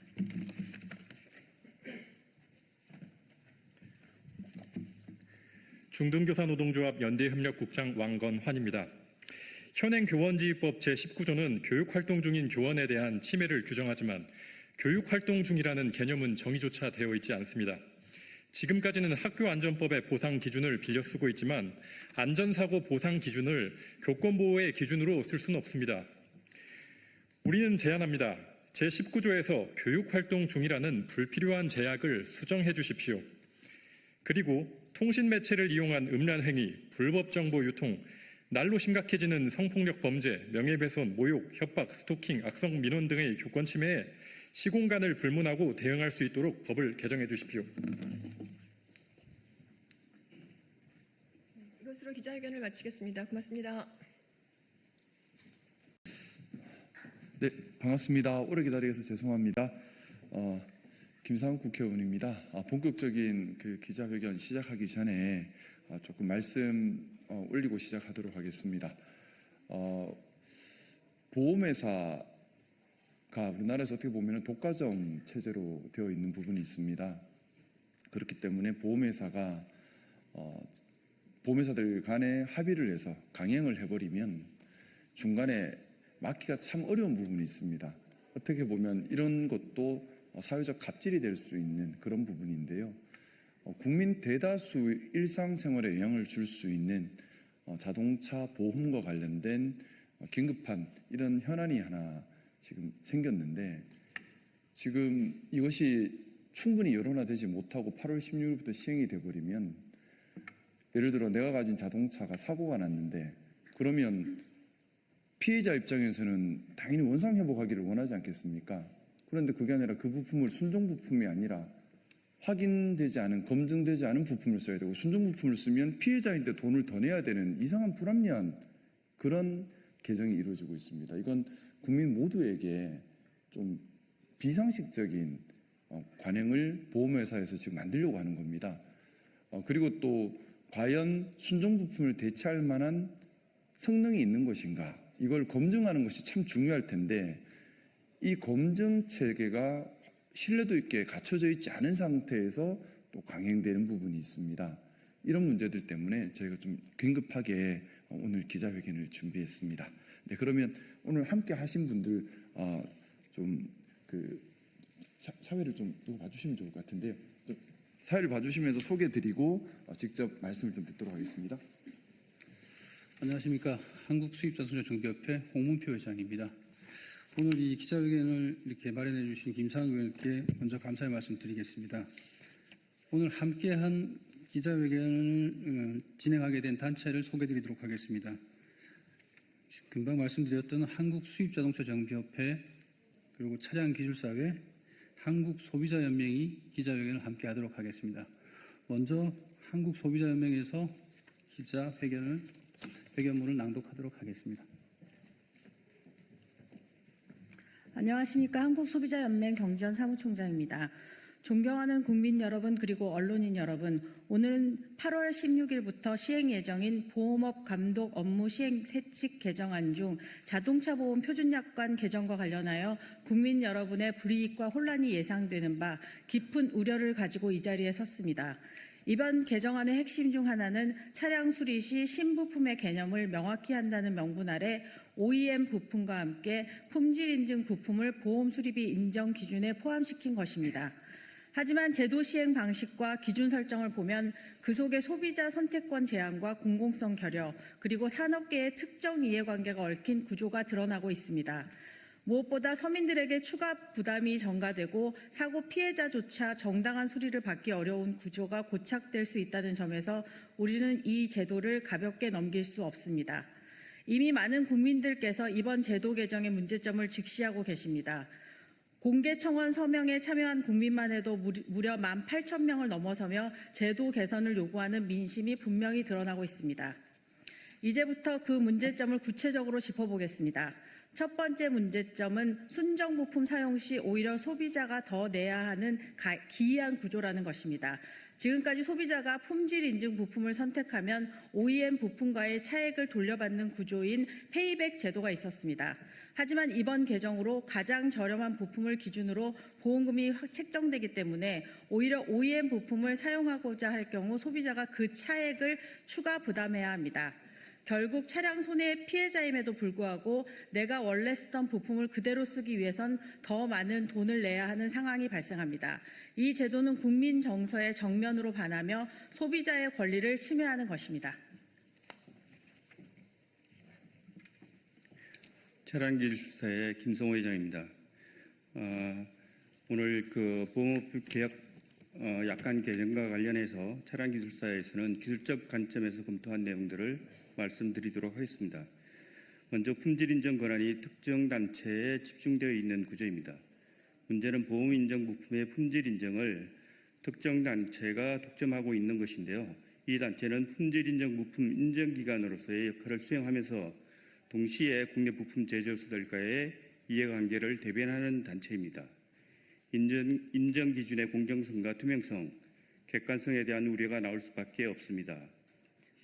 Speaker 13: 중등교사노동조합 연대협력국장 왕건환입니다. 현행 교원지휘법 제19조는 교육활동 중인 교원에 대한 침해를 규정하지만 교육활동 중이라는 개념은 정의조차 되어 있지 않습니다. 지금까지는 학교안전법의 보상 기준을 빌려 쓰고 있지만 안전사고 보상 기준을 교권보호의 기준으로 쓸 수는 없습니다. 우리는 제안합니다. 제19조에서 교육활동 중이라는 불필요한 제약을 수정해 주십시오. 그리고 통신매체를 이용한 음란행위, 불법정보 유통, 날로 심각해지는 성폭력 범죄, 명예훼손, 모욕, 협박, 스토킹, 악성 민원 등의 교권 침해에 시공간을 불문하고 대응할 수 있도록 법을 개정해 주십시오.
Speaker 6: 이것으로 기자회견을 마치겠습니다. 고맙습니다.
Speaker 14: 네, 반갑습니다. 오래 기다리셔서 죄송합니다. 김상욱 국회의원입니다. 본격적인 그 기자회견 시작하기 전에 조금 말씀 올리고 시작하도록 하겠습니다. 보험회사가 우리나라에서 어떻게 보면 독과점 체제로 되어 있는 부분이 있습니다. 그렇기 때문에 보험회사들 간에 합의를 해서 강행을 해버리면 중간에 막기가 참 어려운 부분이 있습니다. 어떻게 보면 이런 것도 사회적 갑질이 될 수 있는 그런 부분인데요. 국민 대다수 일상생활에 영향을 줄 수 있는 자동차 보험과 관련된 긴급한 이런 현안이 하나 지금 생겼는데 지금 이것이 충분히 여론화되지 못하고 8월 16일부터 시행이 돼버리면 예를 들어 내가 가진 자동차가 사고가 났는데 그러면 피해자 입장에서는 당연히 원상회복하기를 원하지 않겠습니까? 그런데 그게 아니라 그 부품을 순정 부품이 아니라 확인되지 않은, 검증되지 않은 부품을 써야 되고 순정 부품을 쓰면 피해자인데 돈을 더 내야 되는 이상한 불합리한 그런 개정이 이루어지고 있습니다. 이건 국민 모두에게 좀 비상식적인 관행을 보험회사에서 지금 만들려고 하는 겁니다. 그리고 또 과연 순정 부품을 대체할 만한 성능이 있는 것인가 이걸 검증하는 것이 참 중요할 텐데 이 검증 체계가 신뢰도 있게 갖춰져 있지 않은 상태에서 또 강행되는 부분이 있습니다. 이런 문제들 때문에 저희가 좀 긴급하게 오늘 기자회견을 준비했습니다. 네, 그러면 오늘 함께 하신 분들 좀 그 사회를 좀 두고 봐주시면 좋을 것 같은데요. 좀 사회를 봐주시면서 소개드리고 직접 말씀을 좀 듣도록 하겠습니다.
Speaker 15: 안녕하십니까. 한국수입자동차정비협회 홍문표 회장입니다. 오늘 이 기자회견을 이렇게 마련해 주신 김상욱 의원께 먼저 감사의 말씀 드리겠습니다. 오늘 함께한 기자회견을 진행하게 된 단체를 소개드리도록 하겠습니다. 금방 말씀드렸던 한국수입자동차정비협회 그리고 차량기술사회, 한국소비자연맹이 기자회견을 함께하도록 하겠습니다. 먼저 한국소비자연맹에서 기자회견문을 낭독하도록 하겠습니다.
Speaker 16: 안녕하십니까. 한국소비자연맹 경지연 사무총장입니다. 존경하는 국민 여러분 그리고 언론인 여러분, 오늘은 8월 16일부터 시행 예정인 보험업 감독 업무 시행 세칙 개정안 중 자동차 보험 표준약관 개정과 관련하여 국민 여러분의 불이익과 혼란이 예상되는 바 깊은 우려를 가지고 이 자리에 섰습니다. 이번 개정안의 핵심 중 하나는 차량 수리 시 신부품의 개념을 명확히 한다는 명분 아래 OEM 부품과 함께 품질 인증 부품을 보험 수리비 인정 기준에 포함시킨 것입니다. 하지만 제도 시행 방식과 기준 설정을 보면 그 속에 소비자 선택권 제한과 공공성 결여, 그리고 산업계의 특정 이해관계가 얽힌 구조가 드러나고 있습니다. 무엇보다 서민들에게 추가 부담이 전가되고 사고 피해자조차 정당한 수리를 받기 어려운 구조가 고착될 수 있다는 점에서 우리는 이 제도를 가볍게 넘길 수 없습니다. 이미 많은 국민들께서 이번 제도 개정의 문제점을 직시하고 계십니다. 공개 청원 서명에 참여한 국민만 해도 무려 18,000명을 넘어서며 제도 개선을 요구하는 민심이 분명히 드러나고 있습니다. 이제부터 그 문제점을 구체적으로 짚어보겠습니다. 첫 번째 문제점은 순정 부품 사용 시 오히려 소비자가 더 내야 하는 기이한 구조라는 것입니다. 지금까지 소비자가 품질 인증 부품을 선택하면 OEM 부품과의 차액을 돌려받는 구조인 페이백 제도가 있었습니다. 하지만 이번 개정으로 가장 저렴한 부품을 기준으로 보험금이 책정되기 때문에 오히려 OEM 부품을 사용하고자 할 경우 소비자가 그 차액을 추가 부담해야 합니다. 결국 차량 손해 피해자임에도 불구하고 내가 원래 쓰던 부품을 그대로 쓰기 위해선 더 많은 돈을 내야 하는 상황이 발생합니다. 이 제도는 국민 정서에 정면으로 반하며 소비자의 권리를 침해하는 것입니다.
Speaker 17: 차량기술사의 김성호 회장입니다. 오늘 그 보험업 개혁 약관 개정과 관련해서 차량기술사에서는 기술적 관점에서 검토한 내용들을 말씀드리도록 하겠습니다. 먼저 품질인정 권한이 특정 단체에 집중되어 있는 구조입니다. 문제는 보험인정 부품의 품질인정을 특정 단체가 독점하고 있는 것인데요. 이 단체는 품질인정 부품 인정기관으로서의 역할을 수행하면서 동시에 국내 부품 제조사들과의 이해관계를 대변하는 단체입니다. 인정 기준의 공정성과 투명성, 객관성에 대한 우려가 나올 수밖에 없습니다.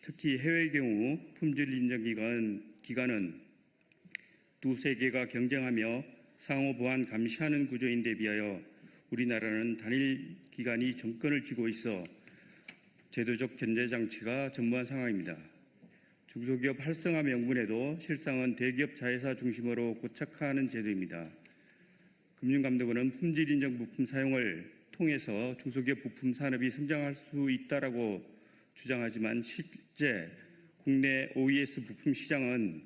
Speaker 17: 특히 해외의 경우 품질 인정 기관은 두세 개가 경쟁하며 상호 보완 감시하는 구조인 데 비하여 우리나라는 단일 기관이 정권을 쥐고 있어 제도적 견제 장치가 전무한 상황입니다. 중소기업 활성화 명분에도 실상은 대기업 자회사 중심으로 고착화하는 제도입니다. 금융감독원은 품질 인정 부품 사용을 통해서 중소기업 부품 산업이 성장할 수 있다라고 주장하지만 실제 국내 OES 부품 시장은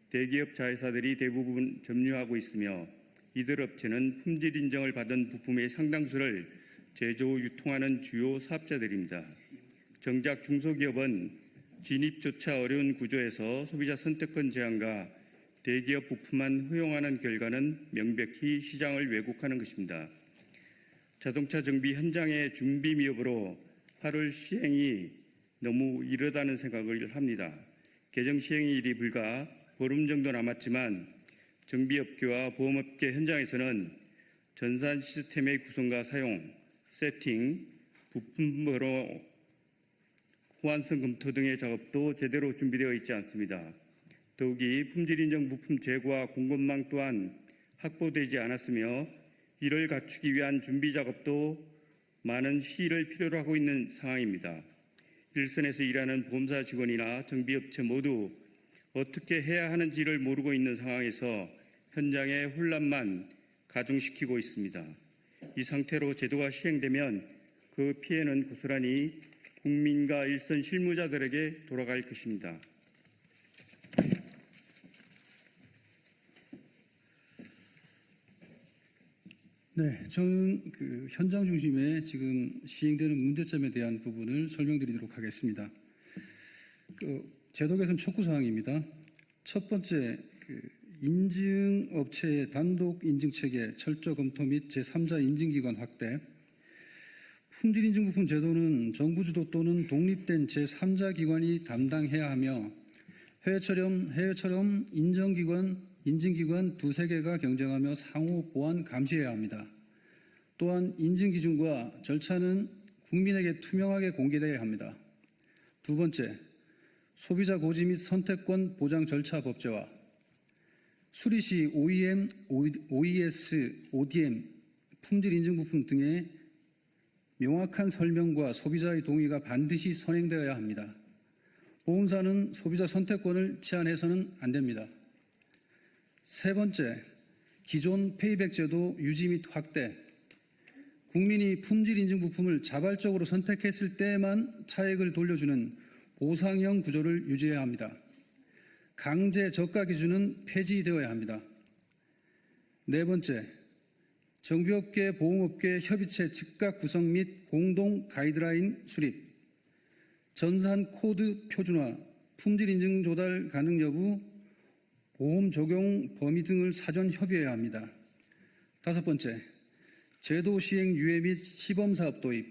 Speaker 17: 대기업 자회사들이 대부분 점유하고 있으며 이들 업체는 품질 인정을 받은 부품의 상당수를 제조, 유통하는 주요 사업자들입니다. 정작 중소기업은 진입조차 어려운 구조에서 소비자 선택권 제한과 대기업 부품만 허용하는 결과는 명백히 시장을 왜곡하는 것입니다. 자동차 정비 현장의 준비 미흡으로 8월 시행이 너무 이르다는 생각을 합니다. 개정 시행일이 불과 보름 정도 남았지만 정비업계와 보험업계 현장에서는 전산 시스템의 구성과 사용, 세팅, 부품 번호, 호환성 검토 등의 작업도 제대로 준비되어 있지 않습니다. 더욱이 품질인정 부품 재고와 공급망 또한 확보되지 않았으며 이를 갖추기 위한 준비 작업도 많은 시일을 필요로 하고 있는 상황입니다. 일선에서 일하는 보험사 직원이나 정비업체 모두 어떻게 해야 하는지를 모르고 있는 상황에서 현장의 혼란만 가중시키고 있습니다. 이 상태로 제도가 시행되면 그 피해는 고스란히 국민과 일선 실무자들에게 돌아갈 것입니다.
Speaker 15: 네, 저는 현장 중심의 지금 시행되는 문제점에 대한 부분을 설명드리도록 하겠습니다. 제도 개선 촉구 사항입니다. 첫 번째, 인증업체의 단독 인증 체계 철저 검토 및 제3자 인증기관 확대. 품질인증부품 제도는 정부 주도 또는 독립된 제3자 기관이 담당해야 하며 해외처럼 인증기관 두세 개가 경쟁하며 상호 보완 감시해야 합니다. 또한 인증 기준과 절차는 국민에게 투명하게 공개되어야 합니다. 두 번째, 소비자 고지 및 선택권 보장 절차 법제화. 수리 시 OEM, OES, ODM, 품질 인증 부품 등의 명확한 설명과 소비자의 동의가 반드시 선행되어야 합니다. 보험사는 소비자 선택권을 제한해서는 안 됩니다. 세 번째, 기존 페이백 제도 유지 및 확대. 국민이 품질 인증 부품을 자발적으로 선택했을 때만 차액을 돌려주는 보상형 구조를 유지해야 합니다. 강제 저가 기준은 폐지되어야 합니다. 네 번째, 정비업계, 보험업계 협의체 즉각 구성 및 공동 가이드라인 수립, 전산 코드 표준화, 품질 인증 조달 가능 여부, 보험 적용 범위 등을 사전 협의해야 합니다. 다섯 번째, 제도 시행 유예 및 시범사업 도입.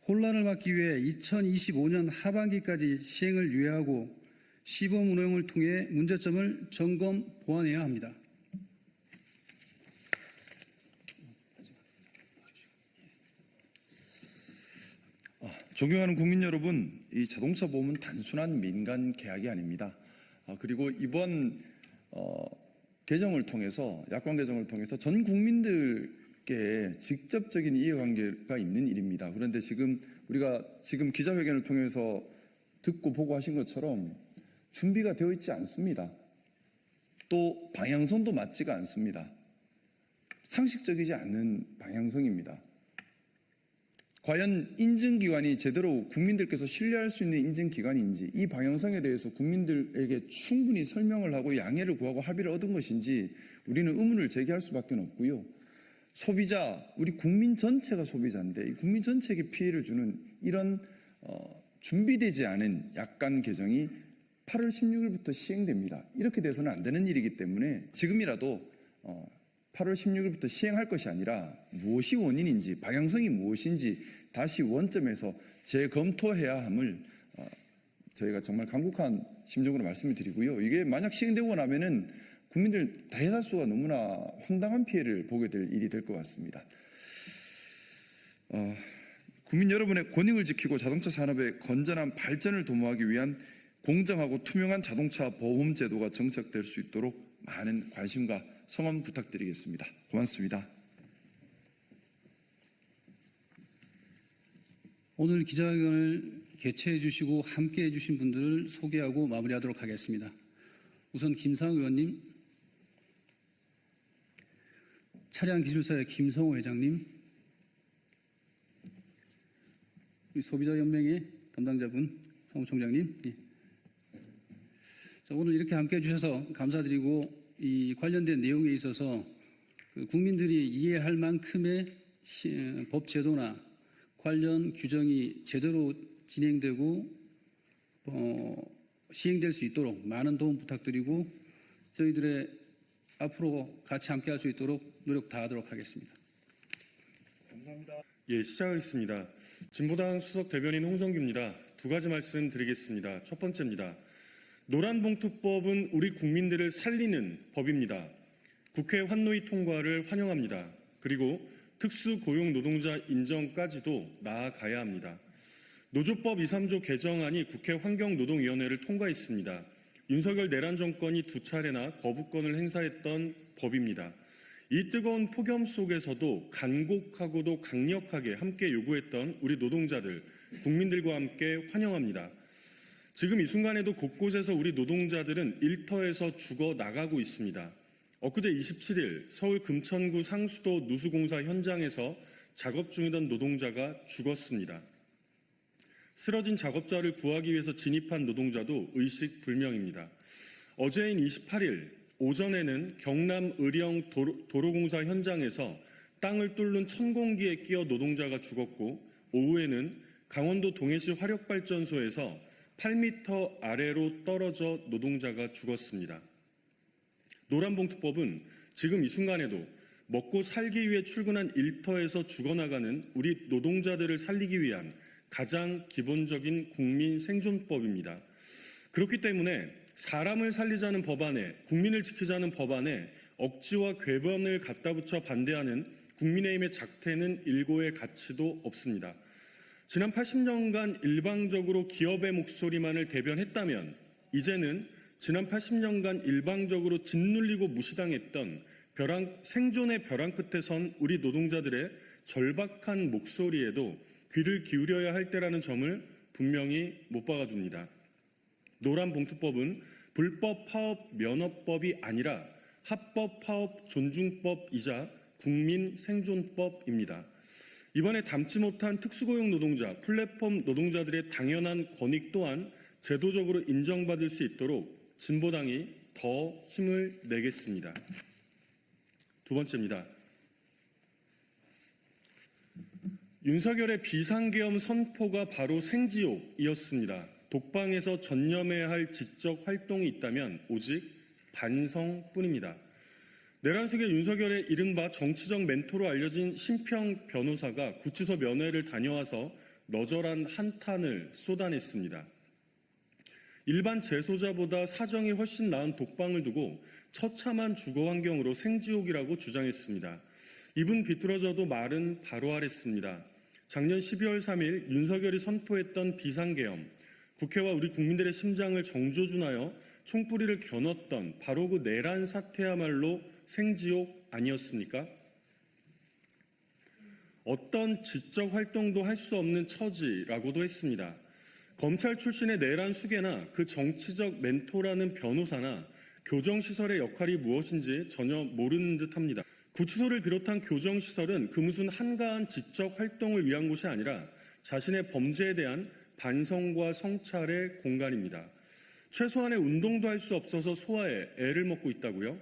Speaker 15: 혼란을 막기 위해 2025년 하반기까지 시행을 유예하고 시범 운영을 통해 문제점을 점검 보완해야 합니다.
Speaker 14: 존경하는 국민 여러분, 이 자동차 보험은 단순한 민간 계약이 아닙니다. 그리고 이번 개정을 통해서, 약관 개정을 통해서 전 국민들께 직접적인 이해관계가 있는 일입니다. 그런데 우리가 기자회견을 통해서 듣고 보고 하신 것처럼 준비가 되어 있지 않습니다. 또 방향성도 맞지가 않습니다. 상식적이지 않은 방향성입니다. 과연 인증기관이 제대로 국민들께서 신뢰할 수 있는 인증기관인지, 이 방향성에 대해서 국민들에게 충분히 설명을 하고 양해를 구하고 합의를 얻은 것인지 우리는 의문을 제기할 수밖에 없고요. 소비자, 우리 국민 전체가 소비자인데 이 국민 전체에게 피해를 주는 이런 준비되지 않은 약관 개정이 8월 16일부터 시행됩니다. 이렇게 돼서는 안 되는 일이기 때문에 지금이라도 8월 16일부터 시행할 것이 아니라 무엇이 원인인지, 방향성이 무엇인지 다시 원점에서 재검토해야 함을 저희가 정말 간곡한 심정으로 말씀을 드리고요. 이게 만약 시행되고 나면은 국민들 대다수가 너무나 황당한 피해를 보게 될 일이 될 것 같습니다. 국민 여러분의 권익을 지키고 자동차 산업의 건전한 발전을 도모하기 위한 공정하고 투명한 자동차 보험 제도가 정착될 수 있도록 많은 관심과 성원 부탁드리겠습니다. 고맙습니다.
Speaker 15: 오늘 기자회견을 개최해 주시고 함께해 주신 분들을 소개하고 마무리하도록 하겠습니다. 우선 김상우 의원님, 차량기술사의 김성호 회장님, 소비자연맹의 담당자분 사무총장님, 오늘 이렇게 함께해 주셔서 감사드리고, 이 관련된 내용에 있어서 국민들이 이해할 만큼의 법 제도나 관련 규정이 제대로 진행되고 시행될 수 있도록 많은 도움 부탁드리고 저희들의 앞으로 같이 함께할 수 있도록 노력 다하도록 하겠습니다.
Speaker 13: 감사합니다. 예, 시작하겠습니다. 진보당 수석 대변인 홍성규입니다. 두 가지 말씀 드리겠습니다. 첫 번째입니다. 노란봉투법은 우리 국민들을 살리는 법입니다. 국회 환노위 통과를 환영합니다. 그리고 특수고용노동자 인정까지도 나아가야 합니다. 노조법 2, 3조 개정안이 국회 환경노동위원회를 통과했습니다. 윤석열 내란 정권이 두 차례나 거부권을 행사했던 법입니다. 이 뜨거운 폭염 속에서도 간곡하고도 강력하게 함께 요구했던 우리 노동자들, 국민들과 함께 환영합니다. 지금 이 순간에도 곳곳에서 우리 노동자들은 일터에서 죽어 나가고 있습니다. 엊그제 27일 서울 금천구 상수도 누수공사 현장에서 작업 중이던 노동자가 죽었습니다. 쓰러진 작업자를 구하기 위해서 진입한 노동자도 의식불명입니다. 어제인 28일 오전에는 경남 의령 도로공사 현장에서 땅을 뚫는 천공기에 끼어 노동자가 죽었고, 오후에는 강원도 동해시 화력발전소에서 8m 아래로 떨어져 노동자가 죽었습니다. 노란봉투법은 지금 이 순간에도 먹고 살기 위해 출근한 일터에서 죽어나가는 우리 노동자들을 살리기 위한 가장 기본적인 국민 생존법입니다. 그렇기 때문에 사람을 살리자는 법안에, 국민을 지키자는 법안에 억지와 궤변을 갖다 붙여 반대하는 국민의힘의 작태는 일고의 가치도 없습니다. 지난 80년간 일방적으로 기업의 목소리만을 대변했다면 이제는 지난 80년간 일방적으로 짓눌리고 무시당했던 생존의 벼랑 끝에 선 우리 노동자들의 절박한 목소리에도 귀를 기울여야 할 때라는 점을 분명히 못 박아둡니다. 노란봉투법은 불법 파업 면허법이 아니라 합법 파업 존중법이자 국민 생존법입니다. 이번에 담지 못한 특수고용 노동자, 플랫폼 노동자들의 당연한 권익 또한 제도적으로 인정받을 수 있도록 진보당이 더 힘을 내겠습니다. 두 번째입니다. 윤석열의 비상계엄 선포가 바로 생지옥이었습니다. 독방에서 전념해야 할 지적 활동이 있다면 오직 반성뿐입니다. 내란숙의 윤석열의 이른바 정치적 멘토로 알려진 심평 변호사가 구치소 면회를 다녀와서 너절한 한탄을 쏟아냈습니다. 일반 재소자보다 사정이 훨씬 나은 독방을 두고 처참한 주거 환경으로 생지옥이라고 주장했습니다. 입은 비뚤어져도 말은 바로 하랬습니다. 작년 12월 3일 윤석열이 선포했던 비상계엄, 국회와 우리 국민들의 심장을 정조준하여 총뿌리를 겨눴던 바로 그 내란 사태야말로 생지옥 아니었습니까? 어떤 지적 활동도 할 수 없는 처지라고도 했습니다. 검찰 출신의 내란 수괴나 그 정치적 멘토라는 변호사나 교정시설의 역할이 무엇인지 전혀 모르는 듯합니다. 구치소를 비롯한 교정시설은 그 무슨 한가한 지적 활동을 위한 곳이 아니라 자신의 범죄에 대한 반성과 성찰의 공간입니다. 최소한의 운동도 할 수 없어서 소화에 애를 먹고 있다고요?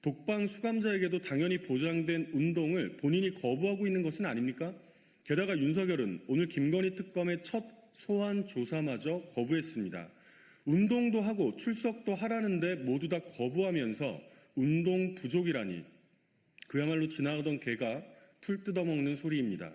Speaker 13: 독방 수감자에게도 당연히 보장된 운동을 본인이 거부하고 있는 것은 아닙니까? 게다가 윤석열은 오늘 김건희 특검의 첫 소환 조사마저 거부했습니다. 운동도 하고 출석도 하라는데 모두 다 거부하면서 운동 부족이라니 그야말로 지나가던 개가 풀 뜯어먹는 소리입니다.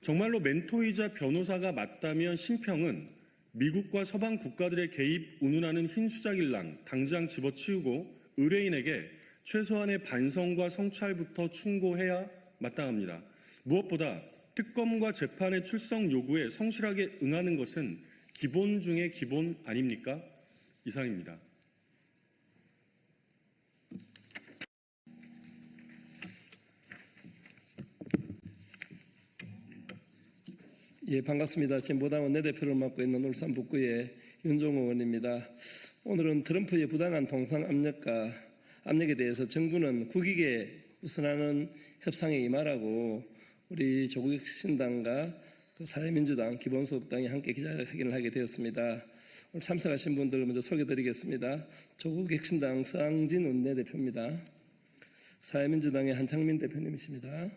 Speaker 13: 정말로 멘토이자 변호사가 맞다면 심평은 미국과 서방 국가들의 개입 운운하는 흰수작일랑 당장 집어치우고 의뢰인에게 최소한의 반성과 성찰부터 충고해야 마땅합니다. 무엇보다 특검과 재판의 출석 요구에 성실하게 응하는 것은 기본 중의 기본 아닙니까? 이상입니다.
Speaker 18: 예, 반갑습니다. 진보당 원내대표를 맡고 있는 울산 북구의 윤종호 의원입니다. 오늘은 트럼프의 부당한 통상 압력에 대해서 정부는 국익에 우선하는 협상에 임하라고 우리 조국혁신당과 사회민주당, 기본소득당이 함께 기자회견을 하게 되었습니다. 오늘 참석하신 분들 먼저 소개드리겠습니다. 조국혁신당 서항진 원내대표입니다. 사회민주당의 한창민 대표님이십니다.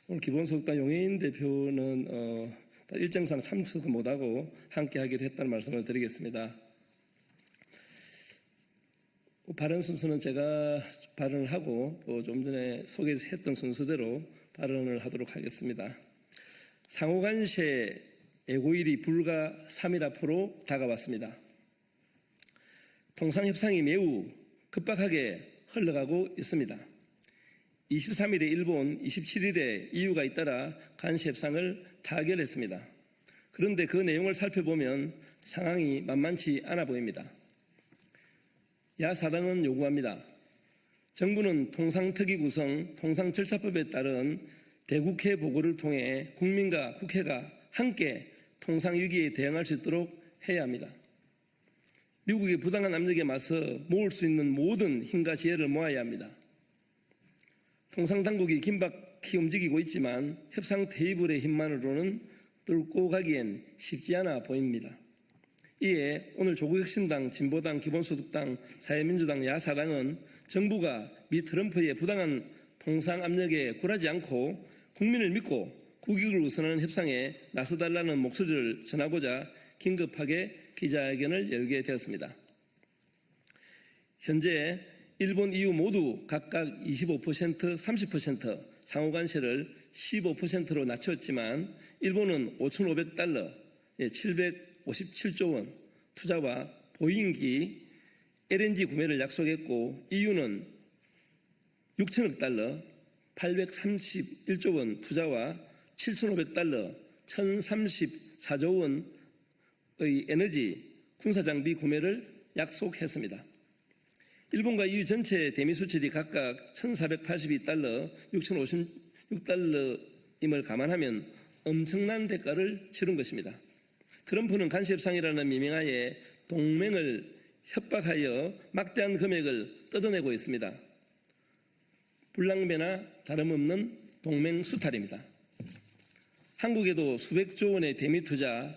Speaker 18: 오늘 기본소득당 용해인 대표는 일정상 참석을 못하고 함께 하기로 했다는 말씀을 드리겠습니다. 발언 순서는 제가 발언을 하고 또 좀 전에 소개했던 순서대로 발언을 하도록 하겠습니다. 상호간세 예고일이 불과 3일 앞으로 다가왔습니다. 통상협상이 매우 급박하게 흘러가고 있습니다. 23일에 일본, 27일에 EU가 잇따라 간시협상을 타결했습니다. 그런데 그 내용을 살펴보면 상황이 만만치 않아 보입니다. 야사당은 요구합니다. 정부는 통상특위 구성, 통상절차법에 따른 대국회 보고를 통해 국민과 국회가 함께 통상위기에 대응할 수 있도록 해야 합니다. 미국의 부당한 압력에 맞서 모을 수 있는 모든 힘과 지혜를 모아야 합니다. 통상당국이 긴박히 움직이고 있지만 협상 테이블의 힘만으로는 뚫고 가기엔 쉽지 않아 보입니다. 이에 오늘 조국혁신당, 진보당, 기본소득당, 사회민주당, 야사당은 정부가 미 트럼프의 부당한 통상 압력에 굴하지 않고 국민을 믿고 국익을 우선하는 협상에 나서달라는 목소리를 전하고자 긴급하게 기자회견을 열게 되었습니다. 현재 일본, EU 모두 각각 25%, 30% 상호관세를 15%로 낮췄지만 일본은 5,500달러, 757조 원 투자와 보잉기, LNG 구매를 약속했고 EU는 6천억 달러, 831조 원 투자와 7,500달러, 1,034조 원의 에너지, 군사장비 구매를 약속했습니다. 일본과 EU 전체 대미 수출이 각각 1,482달러, 6,056달러임을 감안하면 엄청난 대가를 치른 것입니다. 트럼프는 간시협상이라는 미명하에 동맹을 협박하여 막대한 금액을 뜯어내고 있습니다. 불량배나 다름없는 동맹 수탈입니다. 한국에도 수백조 원의 대미 투자,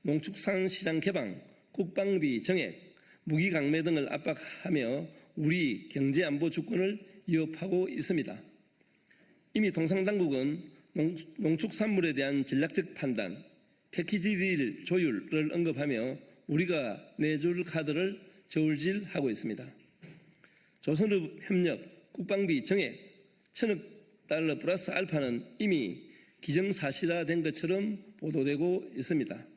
Speaker 18: 농축산 시장 개방, 국방비 정액, 무기 강매 등을 압박하며 우리 경제 안보 주권을 위협하고 있습니다. 이미 통상당국은 농축산물에 대한 전략적 판단, 패키지 딜 조율을 언급하며 우리가 내줄 카드를 저울질하고 있습니다. 조선업 협력, 국방비 정액, 1,000억 달러 플러스 알파는 이미 기정사실화된 것처럼 보도되고 있습니다.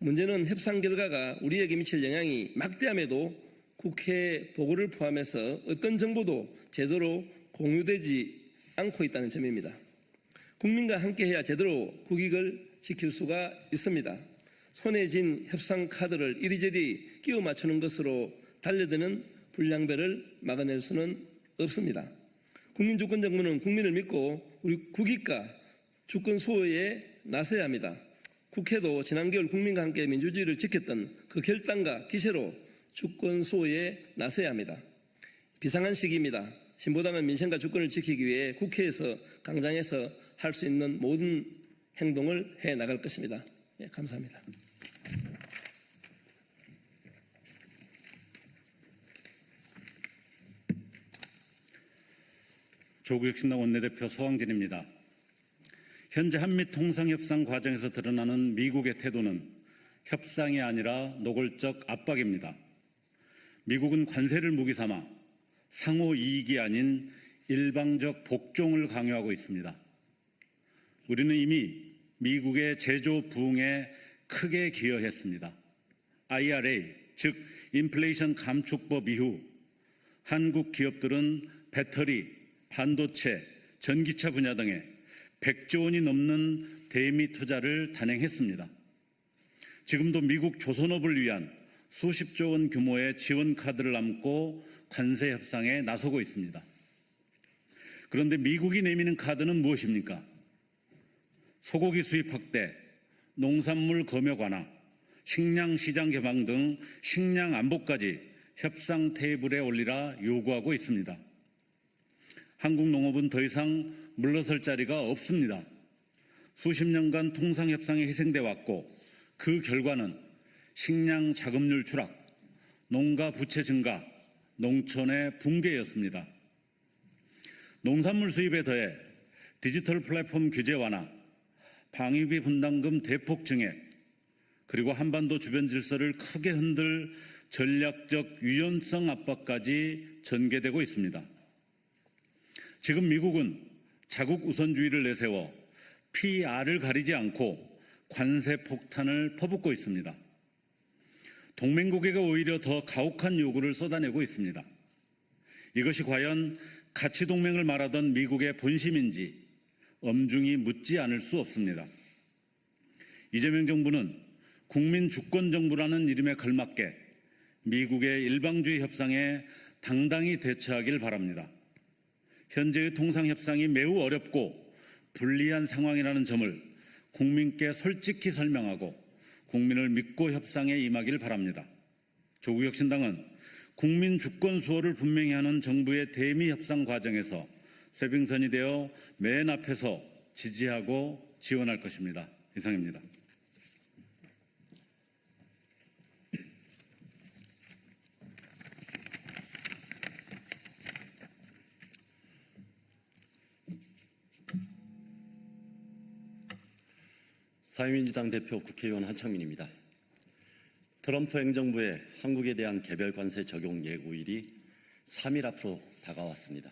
Speaker 18: 문제는 협상 결과가 우리에게 미칠 영향이 막대함에도 국회 보고를 포함해서 어떤 정보도 제대로 공유되지 않고 있다는 점입니다. 국민과 함께해야 제대로 국익을 지킬 수가 있습니다. 손에 쥔 협상 카드를 이리저리 끼워 맞추는 것으로 달려드는 불량배를 막아낼 수는 없습니다. 국민주권정부는 국민을 믿고 우리 국익과 주권 수호에 나서야 합니다. 국회도 지난 겨울 국민과 함께 민주주의를 지켰던 그 결단과 기세로 주권 수호에 나서야 합니다. 비상한 시기입니다. 진보당은 민생과 주권을 지키기 위해 국회에서 강장에서 할 수 있는 모든 행동을 해 나갈 것입니다. 예, 감사합니다.
Speaker 19: 조국혁신당 원내대표 서왕진입니다. 현재 한미 통상협상 과정에서 드러나는 미국의 태도는 협상이 아니라 노골적 압박입니다. 미국은 관세를 무기 삼아 상호 이익이 아닌 일방적 복종을 강요하고 있습니다. 우리는 이미 미국의 제조 부흥에 크게 기여했습니다. IRA, 즉 인플레이션 감축법 이후 한국 기업들은 배터리, 반도체, 전기차 분야 등에 100조 원이 넘는 대미 투자를 단행했습니다. 지금도 미국 조선업을 위한 수십조 원 규모의 지원 카드를 안고 관세 협상에 나서고 있습니다. 그런데 미국이 내미는 카드는 무엇입니까? 소고기 수입 확대, 농산물 검역 완화, 식량 시장 개방 등 식량 안보까지 협상 테이블에 올리라 요구하고 있습니다. 한국 농업은 더 이상 물러설 자리가 없습니다. 수십 년간 통상협상에 희생돼 왔고 그 결과는 식량 자급률 추락, 농가 부채 증가, 농촌의 붕괴였습니다. 농산물 수입에 더해 디지털 플랫폼 규제 완화, 방위비 분담금 대폭 증액, 그리고 한반도 주변 질서를 크게 흔들 전략적 유연성 압박까지 전개되고 있습니다. 지금 미국은 자국 우선주의를 내세워 PR을 가리지 않고 관세 폭탄을 퍼붓고 있습니다. 동맹국에게 오히려 더 가혹한 요구를 쏟아내고 있습니다. 이것이 과연 가치 동맹을 말하던 미국의 본심인지 엄중히 묻지 않을 수 없습니다. 이재명 정부는 국민 주권 정부라는 이름에 걸맞게 미국의 일방주의 협상에 당당히 대처하길 바랍니다. 현재의 통상협상이 매우 어렵고 불리한 상황이라는 점을 국민께 솔직히 설명하고 국민을 믿고 협상에 임하길 바랍니다. 조국혁신당은 국민 주권 수호를 분명히 하는 정부의 대미 협상 과정에서 쇄빙선이 되어 맨 앞에서 지지하고 지원할 것입니다. 이상입니다.
Speaker 4: 사회민주당 대표 국회의원 한창민입니다. 트럼프 행정부의 한국에 대한 개별 관세 적용 예고일이 3일 앞으로 다가왔습니다.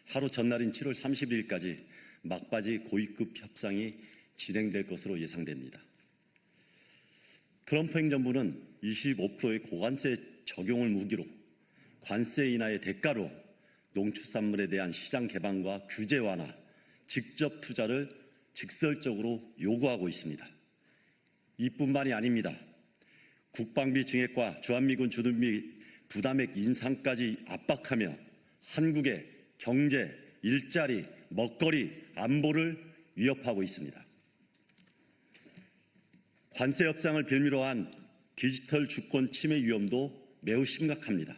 Speaker 4: 하루 전날인 7월 30일까지 막바지 고위급 협상이 진행될 것으로 예상됩니다. 트럼프 행정부는 25%의 고관세 적용을 무기로 관세 인하의 대가로 농축산물에 대한 시장 개방과 규제 완화, 직접 투자를 직설적으로 요구하고 있습니다. 이뿐만이 아닙니다. 국방비 증액과 주한미군 주둔비 부담액 인상까지 압박하며 한국의 경제, 일자리, 먹거리, 안보를 위협하고 있습니다. 관세 협상을 빌미로 한 디지털 주권 침해 위험도 매우 심각합니다.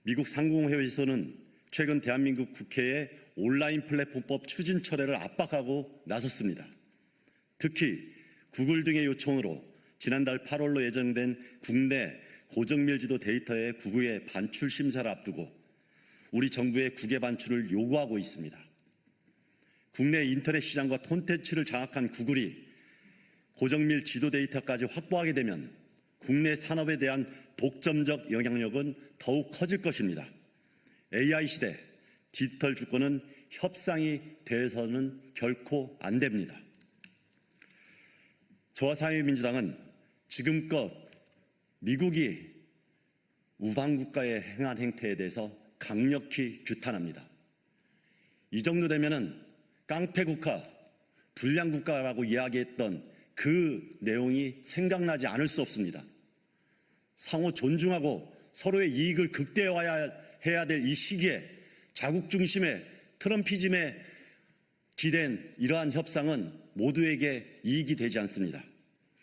Speaker 4: 미국 상공회의소는 최근 대한민국 국회에 온라인 플랫폼법 추진 철회를 압박하고 나섰습니다. 특히 구글 등의 요청으로 지난달 8월로 예정된 국내 고정밀지도 데이터의 국외 반출 심사를 앞두고 우리 정부의 국외 반출을 요구하고 있습니다. 국내 인터넷 시장과 콘텐츠를 장악한 구글이 고정밀 지도 데이터까지 확보하게 되면 국내 산업에 대한 독점적 영향력은 더욱 커질 것입니다. AI 시대, 디지털 주권은 협상이 돼서는 결코 안 됩니다. 저와 사회민주당은 지금껏 미국이 우방국가에 행한 행태에 대해서 강력히 규탄합니다. 이 정도 되면은 깡패국가, 불량국가라고 이야기했던 그 내용이 생각나지 않을 수 없습니다. 상호 존중하고 서로의 이익을 극대화해야 될 이 시기에 자국 중심의 트럼피즘에 기댄 이러한 협상은 모두에게 이익이 되지 않습니다.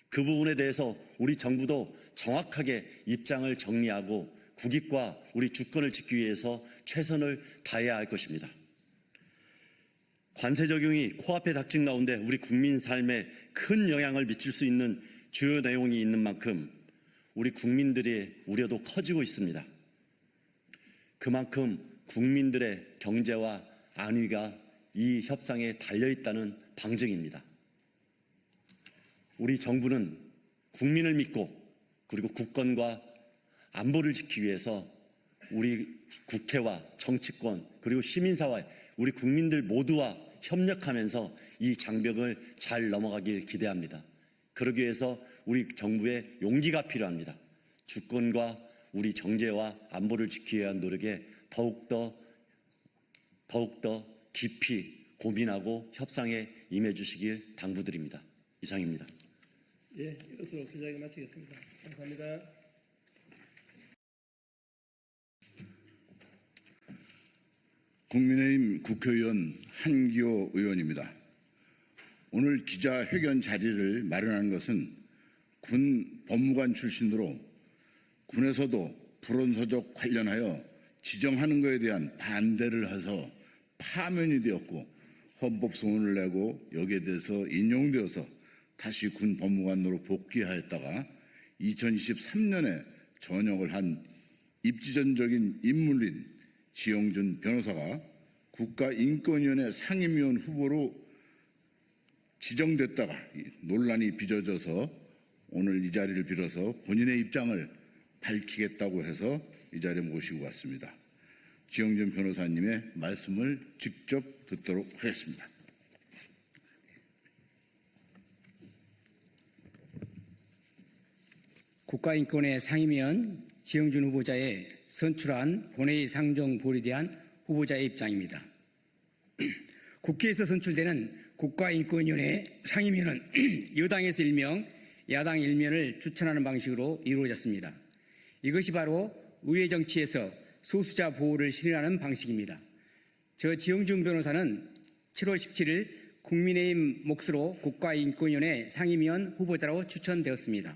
Speaker 4: 그 부분에 대해서 우리 정부도 정확하게 입장을 정리하고 국익과 우리 주권을 지키기 위해서 최선을 다해야 할 것입니다. 관세 적용이 코앞에 닥친 가운데 우리 국민 삶에 큰 영향을 미칠 수 있는 주요 내용이 있는 만큼 우리 국민들의 우려도 커지고 있습니다. 그만큼 국민들의 경제와 안위가 이 협상에 달려있다는 방증입니다. 우리 정부는 국민을 믿고 그리고 국권과 안보를 지키기 위해서 우리 국회와 정치권 그리고 시민사회 우리 국민들 모두와 협력하면서 이 장벽을 잘 넘어가길 기대합니다. 그러기 위해서 우리 정부의 용기가 필요합니다. 주권과 우리 정제와 안보를 지키기 위한 노력에 더욱더 깊이 고민하고 협상에 임해 주시길 당부드립니다. 이상입니다.
Speaker 18: 예, 이것으로 기자회견 마치겠습니다. 감사합니다.
Speaker 20: 국민의힘 국회의원 한기호 의원입니다. 오늘 기자회견 자리를 마련한 것은 군 법무관 출신으로 군에서도 불온서적 관련하여 지정하는 것에 대한 반대를 해서 파면이 되었고 헌법소원을 내고 여기에 대해서 인용되어서 다시 군 법무관으로 복귀하였다가 2023년에 전역을 한 입지전적인 인물인 지영준 변호사가 국가인권위원회 상임위원 후보로 지정됐다가 논란이 빚어져서 오늘 이 자리를 빌어서 본인의 입장을 밝히겠다고 해서 이 자리에 모시고 왔습니다. 지영준 변호사님의 말씀을 직접 듣도록 하겠습니다.
Speaker 21: 국가인권회 상임위원 지영준 후보자의 선출한 본회의 상정 보류에 대한 후보자의 입장입니다. 국회에서 선출되는 국가인권위원회 상임위원은 여당에서 1명, 야당 1명을 추천하는 방식으로 이루어졌습니다. 이것이 바로 의회 정치에서 소수자 보호를 실현하는 방식입니다. 저 지영준 변호사는 7월 17일 국민의힘 몫으로 국가인권위원회 상임위원 후보자로 추천되었습니다.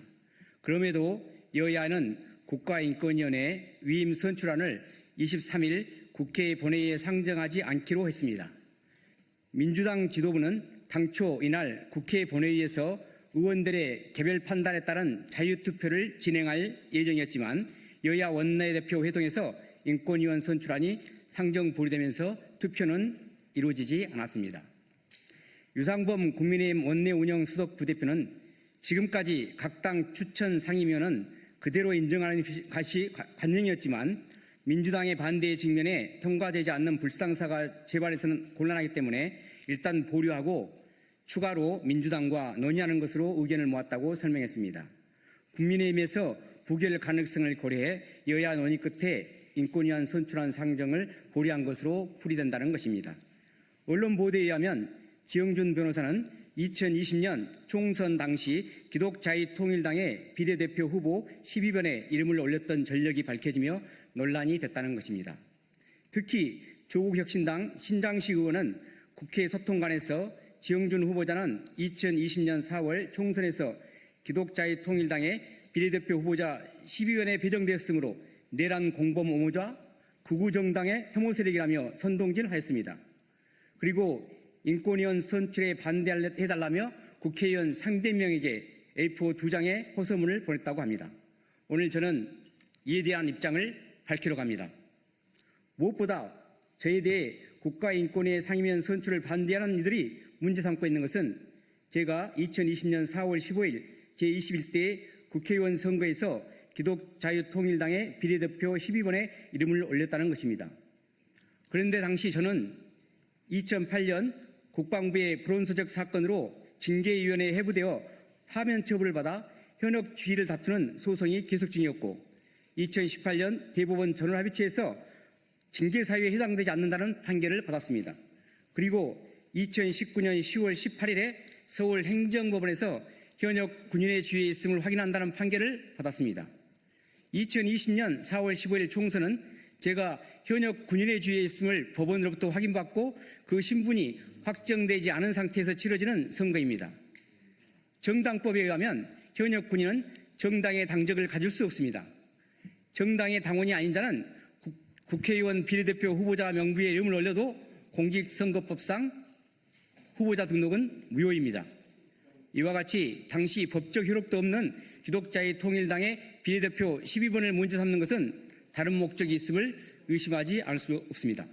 Speaker 21: 그럼에도 여야는 국가인권위원회 위임 선출안을 23일 국회 본회의에 상정하지 않기로 했습니다. 민주당 지도부는 당초 이날 국회 본회의에서 의원들의 개별 판단에 따른 자유투표를 진행할 예정이었지만 여야 원내대표 회동에서 인권위원 선출안이 상정 보류되면서 투표는 이루어지지 않았습니다. 유상범 국민의힘 원내 운영 수석 부대표는 지금까지 각 당 추천 상임위원은 그대로 인정하는 것이 관행이었지만 민주당의 반대의 직면에 통과되지 않는 불상사가 재발해서는 곤란하기 때문에 일단 보류하고 추가로 민주당과 논의하는 것으로 의견을 모았다고 설명했습니다. 국민의힘에서 부결 가능성을 고려해 여야 논의 끝에 인권위원 선출안 상정을 보류한 것으로 풀이된다는 것입니다. 언론 보도에 의하면 지영준 변호사는 2020년 총선 당시 기독자유통일당의 비례대표 후보 12번에 이름을 올렸던 전력이 밝혀지며 논란이 됐다는 것입니다. 특히 조국혁신당 신장식 의원은 국회 소통관에서 지영준 후보자는 2020년 4월 총선에서 기독자유통일당의 비례대표 후보자 12번에 배정되었으므로 내란 공범 옹호자 극우정당의 혐오 세력이라며 선동질하였습니다. 그리고 인권위원 선출에 반대해달라며 국회의원 300명에게 A4 2장의 호소문을 보냈다고 합니다. 오늘 저는 이에 대한 입장을 밝히려고 합니다. 무엇보다 저에 대해 국가인권위의 상임위원 선출을 반대하는 이들이 문제 삼고 있는 것은 제가 2020년 4월 15일 제21대 국회의원 선거에서 기독자유통일당의 비례대표 12번에 이름을 올렸다는 것입니다. 그런데 당시 저는 2008년 국방부의 불온소적 사건으로 징계위원회에 해부되어 파면 처분을 받아 현역 주의를 다투는 소송이 계속 중이었고 2018년 대법원 전원합의체에서 징계사유에 해당되지 않는다는 판결을 받았습니다. 그리고 2019년 10월 18일에 서울행정법원에서 현역 군인의 주의에 있음을 확인한다는 판결을 받았습니다. 2020년 4월 15일 총선은 제가 현역 군인의 주의에 있음을 법원으로부터 확인받고 그 신분이 확정되지 않은 상태에서 치러지는 선거입니다. 정당법에 의하면 현역 군인은 정당의 당적을 가질 수 없습니다. 정당의 당원이 아닌 자는 국회의원 비례대표 후보자 명부에 이름을 올려도 공직선거법상 후보자 등록은 무효입니다. 이와 같이 당시 법적 효력도 없는 기독자유통일당의 비례대표 12번을 문제 삼는 것은 다른 목적이 있음을 의심하지 않을 수 없습니다.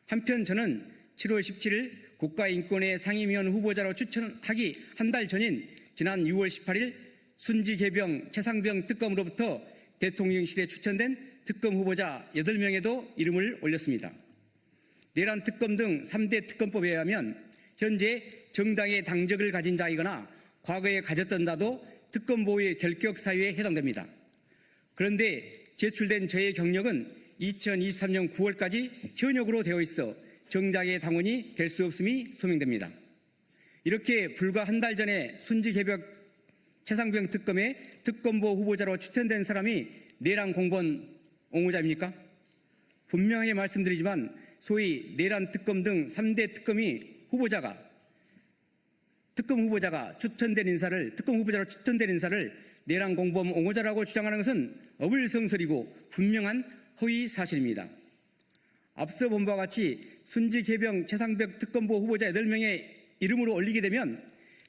Speaker 21: 한편 저는 7월 17일 국가인권위 상임위원 후보자로 추천하기 한 달 전인 지난 6월 18일 순지개병 최상병 특검으로부터 대통령실에 추천된 특검 후보자 8명에도 이름을 올렸습니다. 내란 특검 등 3대 특검법에 의하면 현재 정당의 당적을 가진 자이거나 과거에 가졌던 자도 특검 보호의 결격 사유에 해당됩니다. 그런데 제출된 저의 경력은 2023년 9월까지 현역으로 되어 있어 정당의 당원이 될 수 없음이 소명됩니다. 이렇게 불과 한 달 전에 순지개벽 최상병 특검에 특검보 후보자로 추천된 사람이 내란 공범 옹호자입니까? 분명하게 말씀드리지만 소위 내란 특검 등 3대 특검 후보자가 추천된 인사를 특검 후보자로 추천된 인사를 내란 공범 옹호자라고 주장하는 것은 어불성설이고 분명한 허위 사실입니다. 앞서 본 바와 같이 순지개병 최상병 특검보 후보자 8명의 이름으로 올리게 되면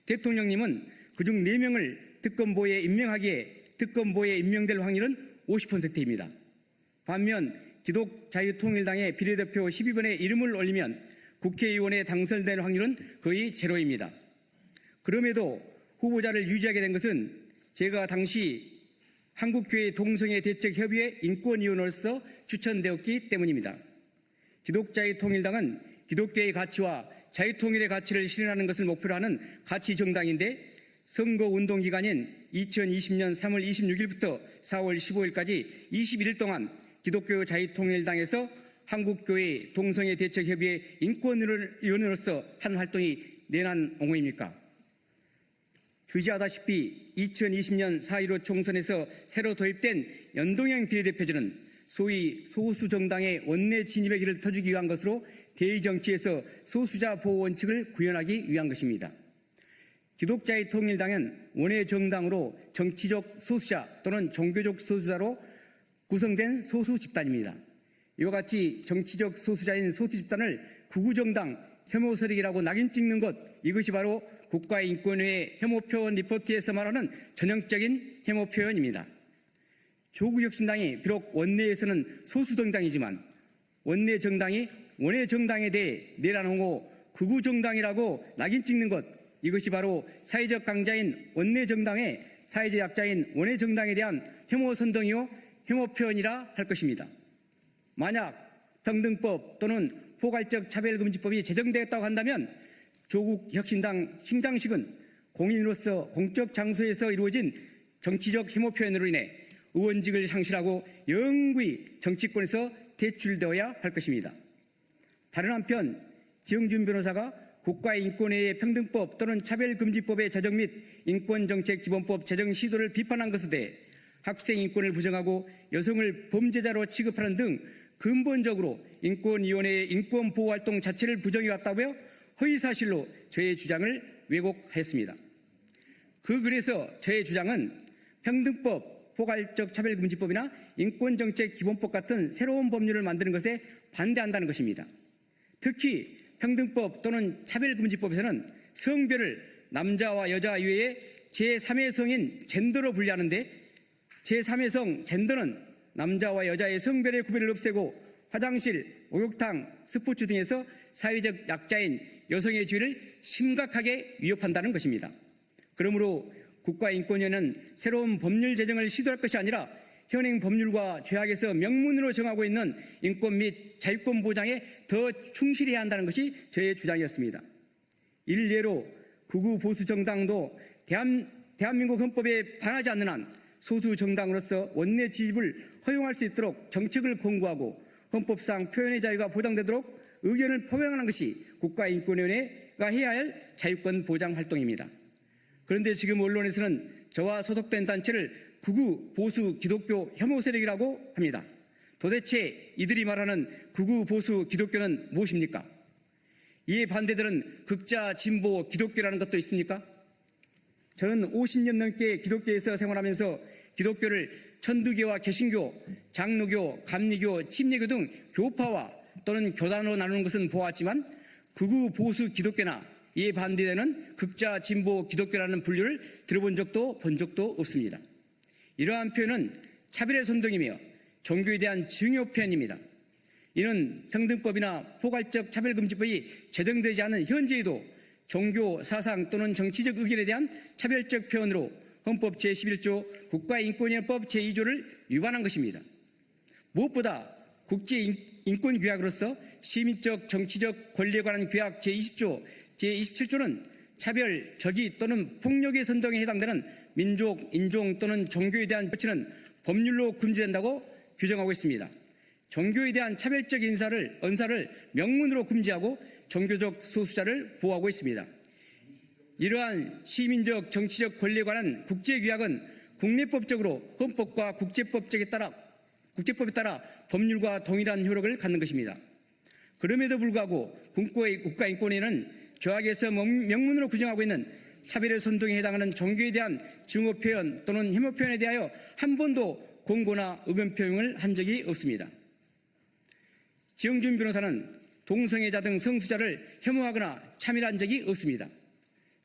Speaker 21: 대통령님은 그중 4명을 특검보에 임명하기에 특검보에 임명될 확률은 50%입니다. 반면 기독자유통일당의 비례대표 12번에 이름을 올리면 국회의원에 당선될 확률은 거의 제로입니다. 그럼에도 후보자를 유지하게 된 것은 제가 당시 한국교회 동성애 대책협의회 인권위원으로서 추천되었기 때문입니다. 기독자유통일당은 기독교의 가치와 자유통일의 가치를 실현하는 것을 목표로 하는 가치정당인데 선거운동 기간인 2020년 3월 26일부터 4월 15일까지 21일 동안 기독교 자유통일당에서 한국교회 동성애 대책협의회 인권위원으로서 한 활동이 내란 옹호입니까? 주지하다시피 2020년 4.15 총선에서 새로 도입된 연동형 비례대표제는 소위 소수정당의 원내 진입의 길을 터주기 위한 것으로 대의정치에서 소수자 보호 원칙을 구현하기 위한 것입니다. 기독자유통일당은 원외 정당으로 정치적 소수자 또는 종교적 소수자로 구성된 소수 집단입니다. 이와 같이 정치적 소수자인 소수 집단을 구구정당 혐오 세력이라고 낙인 찍는 것, 이것이 바로 국가인권위의 혐오 표현 리포트에서 말하는 전형적인 혐오 표현입니다. 조국혁신당이 비록 원내에서는 소수 정당이지만 원내 정당이 원외 정당에 대해 내란홍보 극우 정당이라고 낙인 찍는 것, 이것이 바로 사회적 강자인 원내 정당의 사회적 약자인 원외 정당에 대한 혐오 선동이요 혐오 표현이라 할 것입니다. 만약 평등법 또는 포괄적 차별금지법이 제정되었다고 한다면 조국 혁신당 신장식은 공인으로서 공적 장소에서 이루어진 정치적 혐오 표현으로 인해 의원직을 상실하고 영구히 정치권에서 퇴출되어야 할 것입니다. 다른 한편 지영준 변호사가 국가인권위의 평등법 또는 차별금지법의 제정 및 인권정책기본법 제정 시도를 비판한 것에 대해 학생 인권을 부정하고 여성을 범죄자로 취급하는 등 근본적으로 인권위원회의 인권보호활동 자체를 부정해왔다며 허위사실로 저의 주장을 왜곡했습니다. 그래서 저의 주장은 평등법, 포괄적 차별금지법이나 인권정책기본법 같은 새로운 법률을 만드는 것에 반대한다는 것입니다. 특히 평등법 또는 차별금지법에서는 성별을 남자와 여자 이외에 제3의 성인 젠더로 분류하는데 제3의 성 젠더는 남자와 여자의 성별의 구별을 없애고 화장실, 목욕탕, 스포츠 등에서 사회적 약자인 여성의 지위를 심각하게 위협한다는 것입니다. 그러므로 국가인권위원회는 새로운 법률 제정을 시도할 것이 아니라 현행 법률과 죄악에서 명문으로 정하고 있는 인권 및 자유권 보장에 더 충실해야 한다는 것이 저의 주장이었습니다. 일례로 극우 보수 정당도 대한민국 헌법에 반하지 않는 한 소수 정당으로서 원내 지집을 허용할 수 있도록 정책을 권고하고 헌법상 표현의 자유가 보장되도록 의견을 표명하는 것이 국가인권위원회가 해야 할 자유권 보장 활동입니다. 그런데 지금 언론에서는 저와 소속된 단체를 극우 보수 기독교 혐오 세력이라고 합니다. 도대체 이들이 말하는 극우 보수 기독교는 무엇입니까? 이에 반대들은 극자 진보 기독교라는 것도 있습니까? 저는 50년 넘게 기독교에서 생활하면서 기독교를 천두교와 개신교, 장로교, 감리교, 침례교 등 교파와 또는 교단으로 나누는 것은 보았지만 극우 보수 기독교나 이에 반대되는 극자 진보 기독교라는 분류를 들어본 적도 본 적도 없습니다. 이러한 표현은 차별의 선동이며 종교에 대한 증오 표현입니다. 이는 평등법이나 포괄적 차별금지법이 제정되지 않은 현재에도 종교, 사상 또는 정치적 의견에 대한 차별적 표현으로 헌법 제11조 국가인권위원회법 제2조를 위반한 것입니다. 무엇보다 국제인권규약으로서 시민적 정치적 권리에 관한 규약 제20조, 제27조는 차별, 적의 또는 폭력의 선동에 해당되는 민족, 인종 또는 종교에 대한 조치는 법률로 금지된다고 규정하고 있습니다. 종교에 대한 차별적 언사를 명문으로 금지하고 종교적 소수자를 보호하고 있습니다. 이러한 시민적 정치적 권리에 관한 국제규약은 국내법적으로 헌법과 국제법에 따라 법률과 동일한 효력을 갖는 것입니다. 그럼에도 불구하고 국가인권위는 조약에서 명문으로 규정하고 있는 차별의 선동에 해당하는 종교에 대한 증오 표현 또는 혐오 표현에 대하여 한 번도 공고나 의견 표명을 한 적이 없습니다. 지영준 변호사는 동성애자 등 성수자를 혐오하거나 차별한 적이 없습니다.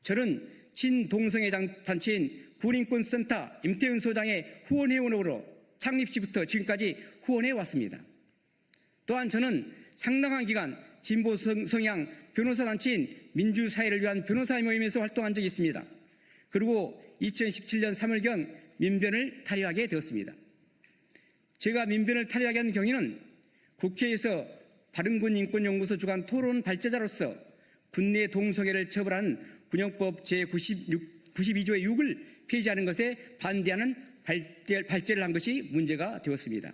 Speaker 21: 저는 친동성애 단체인 군인권센터 임태훈 소장의 후원회원으로 창립 시부터 지금까지 후원해 왔습니다. 또한 저는 상당한 기간 진보 성향 변호사 단체인 민주사회를 위한 변호사의 모임에서 활동한 적이 있습니다. 그리고 2017년 3월경 민변을 탈의하게 되었습니다. 제가 민변을 탈의하게 한 경위는 국회에서 바른군 인권연구소 주관 토론 발제자로서 군내 동성애를 처벌하는 군형법 제92조의 6을 폐지하는 것에 반대하는 발제를 한 것이 문제가 되었습니다.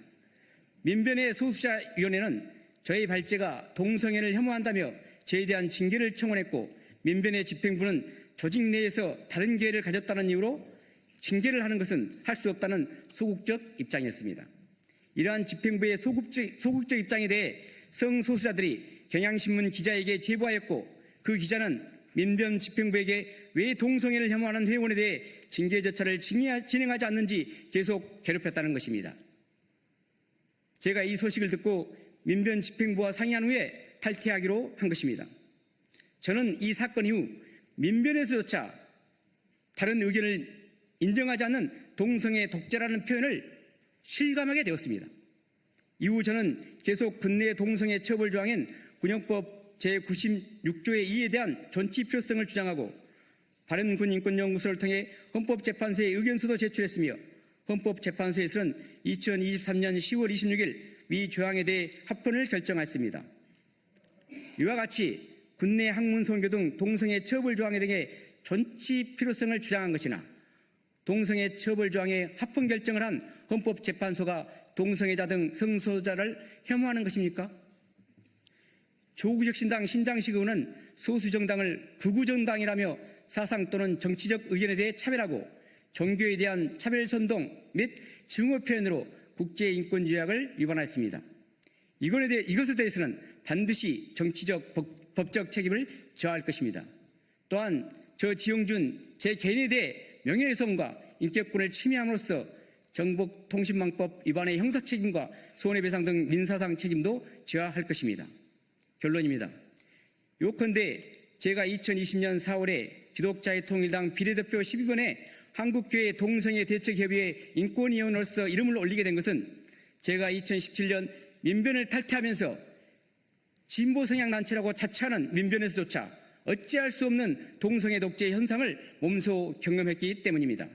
Speaker 21: 민변의 소수자위원회는 저의 발제가 동성애를 혐오한다며 저에 대한 징계를 청원했고 민변의 집행부는 조직 내에서 다른 계획을 가졌다는 이유로 징계를 하는 것은 할 수 없다는 소극적 입장이었습니다. 이러한 집행부의 소극적 입장에 대해 성소수자들이 경향신문 기자에게 제보하였고 그 기자는 민변 집행부에게 왜 동성애를 혐오하는 회원에 대해 징계 절차를 진행하지 않는지 계속 괴롭혔다는 것입니다. 제가 이 소식을 듣고 민변 집행부와 상의한 후에 탈퇴하기로 한 것입니다. 저는 이 사건 이후 민변에서조차 다른 의견을 인정하지 않는 동성애 독재라는 표현을 실감하게 되었습니다. 이후 저는 계속 군내 동성애 처벌 조항인 군형법 제96조의 2에 대한 존치 필요성을 주장하고 바른군인권연구소를 통해 헌법재판소에 의견서도 제출했으며 헌법재판소에서는 2023년 10월 26일 위 조항에 대해 합헌을 결정했습니다. 이와 같이 군내 학문 선교 등 동성애 처벌 조항에 대해 존치 필요성을 주장한 것이나 동성애 처벌 조항에 합헌 결정을 한 헌법재판소가 동성애자 등 성소수자를 혐오하는 것입니까? 조국혁신당 신장식 의원은 소수정당을 극우정당이라며 사상 또는 정치적 의견에 대해 차별하고 종교에 대한 차별선동 및 증오 표현으로 국제인권조약을 위반했습니다. 이것에 대해서는 반드시 정치적 법적 책임을 져야 할 것입니다. 또한 저 지용준 제 개인에 대해 명예훼손과 인격권을 침해함으로써 정보통신망법 위반의 형사책임과 손해배상 등 민사상 책임도 져야 할 것입니다. 결론입니다. 요컨대 제가 2020년 4월에 기독자의 통일당 비례대표 12번에 한국교회 동성애 대책협의회 인권위원으로서 이름을 올리게 된 것은 제가 2017년 민변을 탈퇴하면서 진보 성향 단체라고 자처하는 민변에서조차 어찌할 수 없는 동성애 독재 현상을 몸소 경험했기 때문입니다.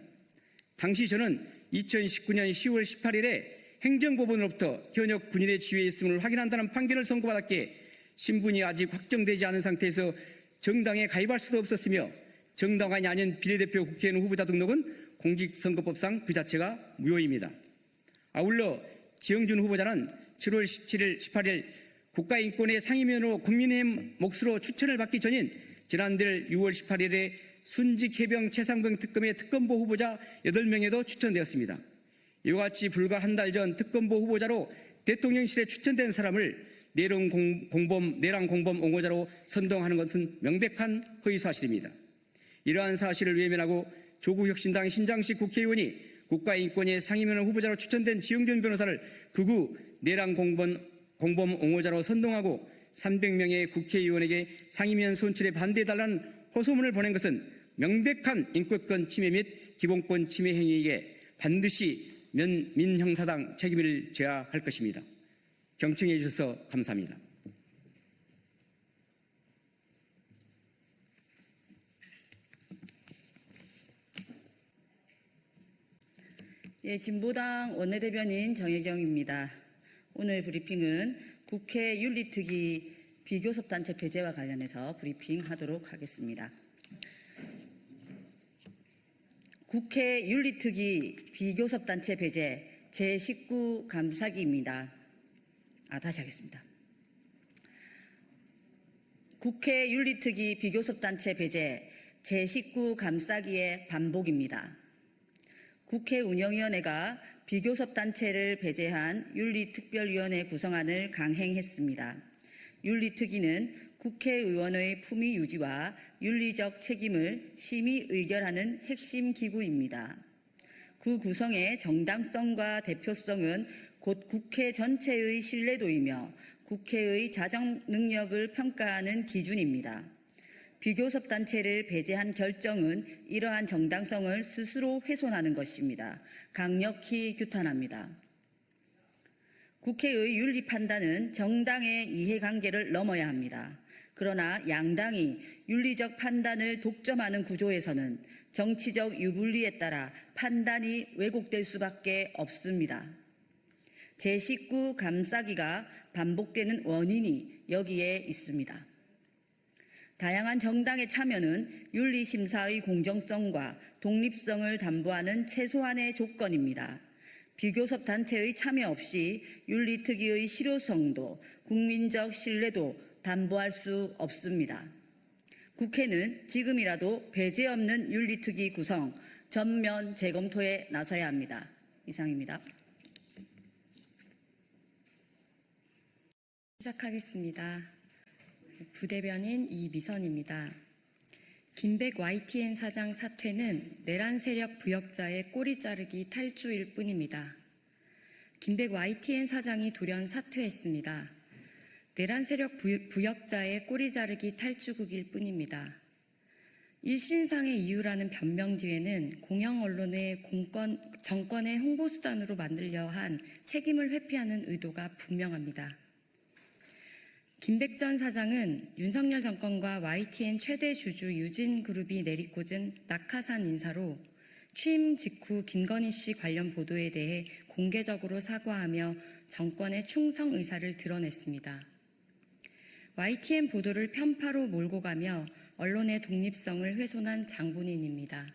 Speaker 21: 당시 저는 2019년 10월 18일에 행정법원으로부터 현역 군인의 지위에 있음을 확인한다는 판결을 선고받았기에 신분이 아직 확정되지 않은 상태에서 정당에 가입할 수도 없었으며 정당원이 아닌 비례대표 국회의원 후보자 등록은 공직선거법상 그 자체가 무효입니다. 아울러 지영준 후보자는 7월 17일, 18일 국가인권위 상임위원으로 국민의힘 몫으로 추천을 받기 전인 지난달 6월 18일에 순직해병 최상병 특검의 특검보 후보자 8명에도 추천되었습니다. 이와 같이 불과 한 달 전 특검보 후보자로 대통령실에 추천된 사람을 내란 공범 옹호자로 선동하는 것은 명백한 허위사실입니다. 이러한 사실을 외면하고 조국혁신당 신장식 국회의원이 국가인권위 상임위원 후보자로 추천된 지영준 변호사를 극우 내란 공범 옹호자로 선동하고 300명의 국회의원에게 상임위원 선출에 반대해달라는 호소문을 보낸 것은 명백한 인권권 침해 및 기본권 침해 행위에 반드시 민형사상 책임을 져야 할 것입니다. 경청해 주셔서 감사합니다.
Speaker 12: 예, 진보당 원내대변인 정혜경입니다. 오늘 브리핑은 국회 윤리특위 비교섭단체 배제와 관련해서 브리핑하도록 하겠습니다. 국회 윤리특위 비교섭단체 배제 제19 감사기입니다. 다시 하겠습니다. 국회 윤리특위 비교섭단체 배제 제19 감사기의 반복입니다. 국회 운영위원회가 비교섭단체를 배제한 윤리특별위원회 구성안을 강행했습니다. 윤리특위는 국회의원의 품위 유지와 윤리적 책임을 심의 의결하는 핵심 기구입니다. 그 구성의 정당성과 대표성은 곧 국회 전체의 신뢰도이며 국회의 자정 능력을 평가하는 기준입니다. 비교섭단체를 배제한 결정은 이러한 정당성을 스스로 훼손하는 것입니다. 강력히 규탄합니다. 국회의 윤리 판단은 정당의 이해관계를 넘어야 합니다. 그러나 양당이 윤리적 판단을 독점하는 구조에서는 정치적 유불리에 따라 판단이 왜곡될 수밖에 없습니다. 제19 감사기가 반복되는 원인이 여기에 있습니다. 다양한 정당의 참여는 윤리심사의 공정성과 독립성을 담보하는 최소한의 조건입니다. 비교섭 단체의 참여 없이 윤리특위의 실효성도 국민적 신뢰도 담보할 수 없습니다. 국회는 지금이라도 배제 없는 윤리특위 구성 전면 재검토에 나서야 합니다. 이상입니다.
Speaker 1: 시작하겠습니다. 부대변인 이미선입니다. 김백 YTN 사장 사퇴는 내란 세력 부역자의 꼬리 자르기 탈주일 뿐입니다. 김백 YTN 사장이 돌연 사퇴했습니다. 내란 세력 부역자의 꼬리 자르기 탈주국일 뿐입니다. 일신상의 이유라는 변명 뒤에는 공영 언론의 정권의 홍보수단으로 만들려 한 책임을 회피하는 의도가 분명합니다. 김백 전 사장은 윤석열 정권과 YTN 최대 주주 유진그룹이 내리꽂은 낙하산 인사로 취임 직후 김건희 씨 관련 보도에 대해 공개적으로 사과하며 정권의 충성 의사를 드러냈습니다. YTN 보도를 편파로 몰고 가며 언론의 독립성을 훼손한 장본인입니다.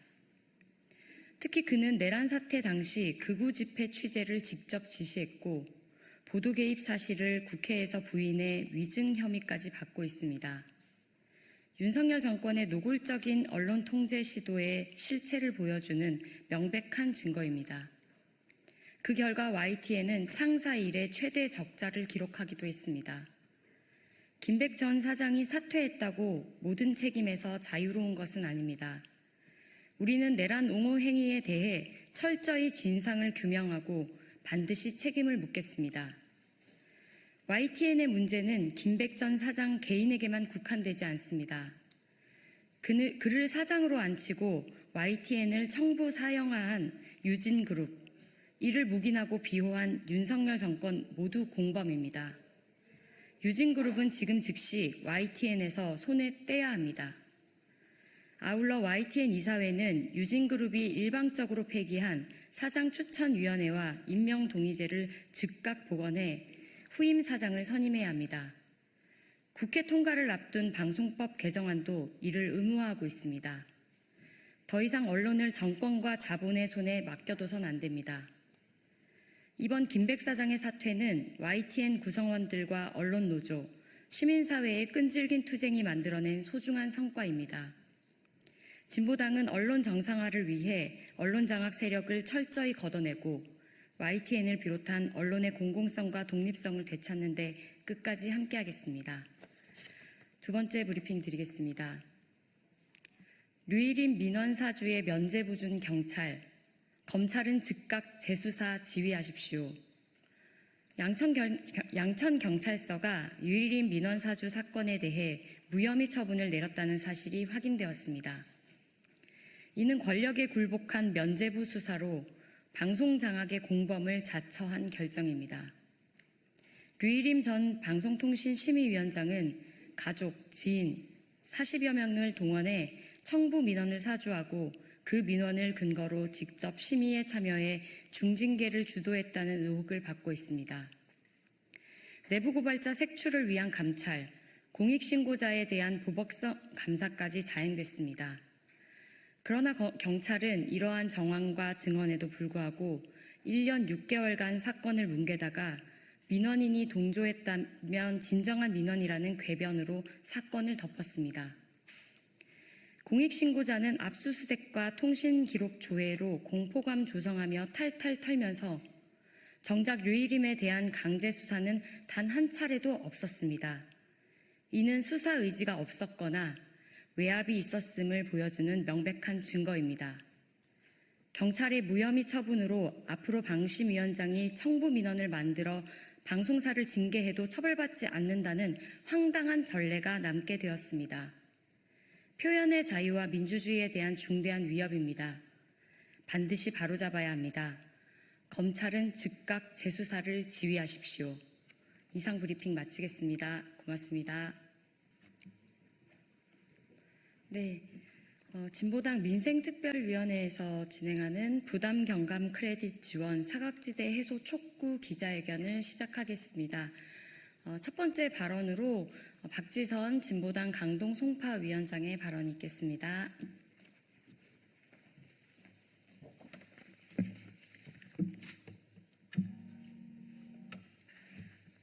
Speaker 1: 특히 그는 내란 사태 당시 극우 집회 취재를 직접 지시했고 보도 개입 사실을 국회에서 부인해 위증 혐의까지 받고 있습니다. 윤석열 정권의 노골적인 언론 통제 시도의 실체를 보여주는 명백한 증거입니다. 그 결과 YTN은 창사 이래 최대 적자를 기록하기도 했습니다. 김백 전 사장이 사퇴했다고 모든 책임에서 자유로운 것은 아닙니다. 우리는 내란 옹호 행위에 대해 철저히 진상을 규명하고 반드시 책임을 묻겠습니다. YTN의 문제는 김백 전 사장 개인에게만 국한되지 않습니다. 그를 사장으로 앉히고 YTN을 청부 사형화한 유진그룹, 이를 묵인하고 비호한 윤석열 정권 모두 공범입니다. 유진그룹은 지금 즉시 YTN에서 손에 떼야 합니다. 아울러 YTN 이사회는 유진그룹이 일방적으로 폐기한 사장 추천위원회와 임명동의제를 즉각 복원해 후임 사장을 선임해야 합니다. 국회 통과를 앞둔 방송법 개정안도 이를 의무화하고 있습니다. 더 이상 언론을 정권과 자본의 손에 맡겨둬선 안 됩니다. 이번 김백 사장의 사퇴는 YTN 구성원들과 언론노조, 시민사회의 끈질긴 투쟁이 만들어낸 소중한 성과입니다. 진보당은 언론 정상화를 위해 언론장악 세력을 철저히 걷어내고 YTN을 비롯한 언론의 공공성과 독립성을 되찾는 데 끝까지 함께하겠습니다. 두 번째 브리핑 드리겠습니다. 류일인 민원 사주의 면죄부 준 경찰, 검찰은 즉각 재수사 지휘하십시오. 양천경찰서가 류일인 민원 사주 사건에 대해 무혐의 처분을 내렸다는 사실이 확인되었습니다. 이는 권력에 굴복한 면죄부 수사로 방송장악의 공범을 자처한 결정입니다. 류일임 전 방송통신심의위원장은 가족, 지인 40여 명을 동원해 청부 민원을 사주하고 그 민원을 근거로 직접 심의에 참여해 중징계를 주도했다는 의혹을 받고 있습니다. 내부고발자 색출을 위한 감찰, 공익신고자에 대한 보복성 감사까지 자행됐습니다. 그러나 경찰은 이러한 정황과 증언에도 불구하고 1년 6개월간 사건을 뭉개다가 민원인이 동조했다면 진정한 민원이라는 궤변으로 사건을 덮었습니다. 공익신고자는 압수수색과 통신기록 조회로 공포감 조성하며 탈탈 털면서 정작 류일임에 대한 강제 수사는 단 한 차례도 없었습니다. 이는 수사 의지가 없었거나 외압이 있었음을 보여주는 명백한 증거입니다. 경찰의 무혐의 처분으로 앞으로 방심위원장이 청부 민원을 만들어 방송사를 징계해도 처벌받지 않는다는 황당한 전례가 남게 되었습니다. 표현의 자유와 민주주의에 대한 중대한 위협입니다. 반드시 바로잡아야 합니다. 검찰은 즉각 재수사를 지휘하십시오. 이상 브리핑 마치겠습니다. 고맙습니다. 네, 진보당 민생특별위원회에서 진행하는 부담 경감 크레딧 지원 사각지대 해소 촉구 기자회견을 시작하겠습니다. 첫 번째 발언으로 박지선 진보당 강동 송파 위원장의 발언이 있겠습니다.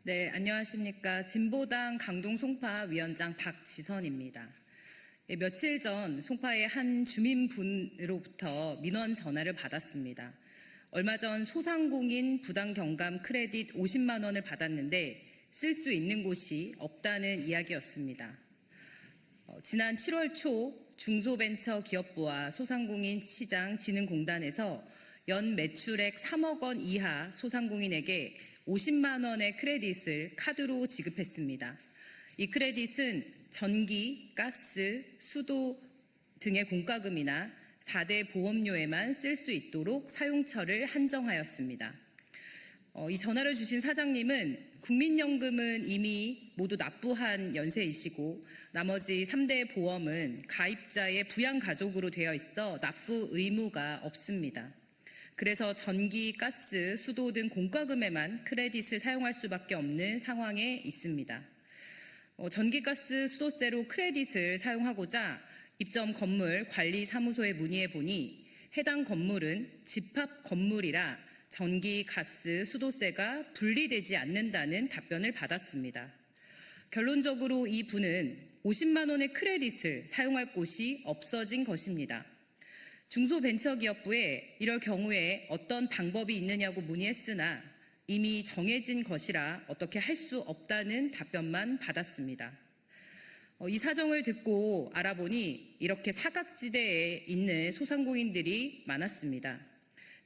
Speaker 3: 네, 안녕하십니까. 진보당 강동 송파 위원장 박지선입니다. 며칠 전 송파의 한 주민분으로부터 민원 전화를 받았습니다. 얼마 전 소상공인 부당 경감 크레딧 50만 원을 받았는데 쓸 수 있는 곳이 없다는 이야기였습니다. 지난 7월 초 중소벤처기업부와 소상공인 시장 진흥공단에서 연 매출액 3억 원 이하 소상공인에게 50만 원의 크레딧을 카드로 지급했습니다. 이 크레딧은 전기, 가스, 수도 등의 공과금이나 4대 보험료에만 쓸 수 있도록 사용처를 한정하였습니다. 이 전화를 주신 사장님은 국민연금은 이미 모두 납부한 연세이시고 나머지 3대 보험은 가입자의 부양가족으로 되어 있어 납부 의무가 없습니다. 그래서 전기, 가스, 수도 등 공과금에만 크레딧을 사용할 수밖에 없는 상황에 있습니다. 전기, 가스, 수도세로 크레딧을 사용하고자 입점 건물 관리사무소에 문의해 보니 해당 건물은 집합 건물이라 전기, 가스, 수도세가 분리되지 않는다는 답변을 받았습니다. 결론적으로 이 분은 50만 원의 크레딧을 사용할 곳이 없어진 것입니다. 중소벤처기업부에 이럴 경우에 어떤 방법이 있느냐고 문의했으나 이미 정해진 것이라 어떻게 할 수 없다는 답변만 받았습니다. 이 사정을 듣고 알아보니 이렇게 사각지대에 있는 소상공인들이 많았습니다.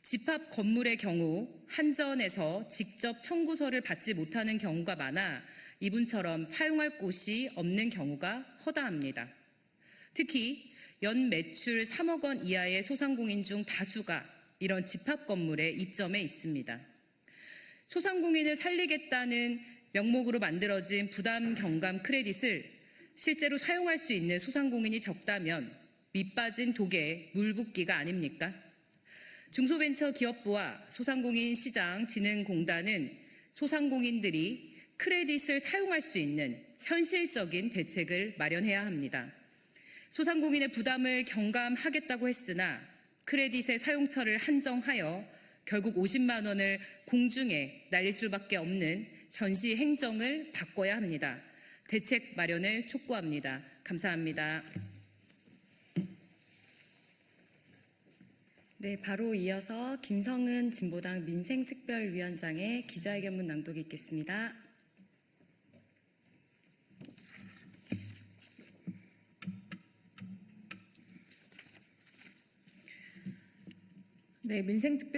Speaker 3: 집합 건물의 경우 한전에서 직접 청구서를 받지 못하는 경우가 많아 이분처럼 사용할 곳이 없는 경우가 허다합니다. 특히 연 매출 3억 원 이하의 소상공인 중 다수가 이런 집합 건물에 입점해 있습니다. 소상공인을 살리겠다는 명목으로 만들어진 부담 경감 크레딧을 실제로 사용할 수 있는 소상공인이 적다면 밑빠진 독에 물 붓기가 아닙니까? 중소벤처기업부와 소상공인시장진흥공단은 소상공인들이 크레딧을 사용할 수 있는 현실적인 대책을 마련해야 합니다. 소상공인의 부담을 경감하겠다고 했으나 크레딧의 사용처를 한정하여 결국 50만 원을 공중에 날릴 수밖에 없는 전시 행정을 바꿔야 합니다. 대책 마련을 촉구합니다. 감사합니다.
Speaker 1: 네, 바로 이어서 김성은 진보당 민생특별위원장의 기자회견문 낭독이 있겠습니다.
Speaker 16: 네,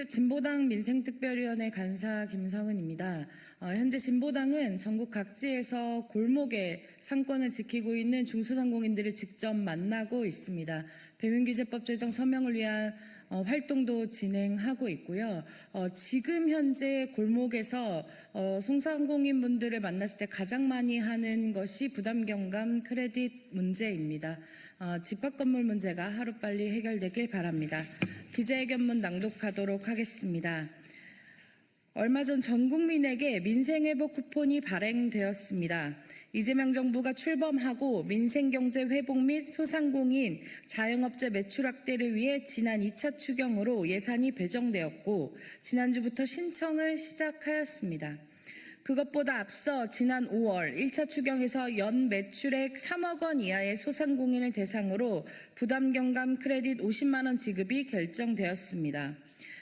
Speaker 16: 진보당 민생특별위원회 간사 김성은입니다. 현재 진보당은 전국 각지에서 골목의 상권을 지키고 있는 중소상공인들을 직접 만나고 있습니다. 배민규제법 제정 서명을 위한 활동도 진행하고 있고요. 지금 현재 골목에서 소상공인분들을 만났을 때 가장 많이 하는 것이 부담경감 크레딧 문제입니다. 집합건물 문제가 하루빨리 해결되길 바랍니다. 기자회견문 낭독하도록 하겠습니다. 얼마 전 전 국민에게 민생회복 쿠폰이 발행되었습니다. 이재명 정부가 출범하고 민생경제 회복 및 소상공인, 자영업자 매출 확대를 위해 지난 2차 추경으로 예산이 배정되었고 지난주부터 신청을 시작하였습니다. 그것보다 앞서 지난 5월 1차 추경에서 연 매출액 3억 원 이하의 소상공인을 대상으로 부담경감 크레딧 50만 원 지급이 결정되었습니다.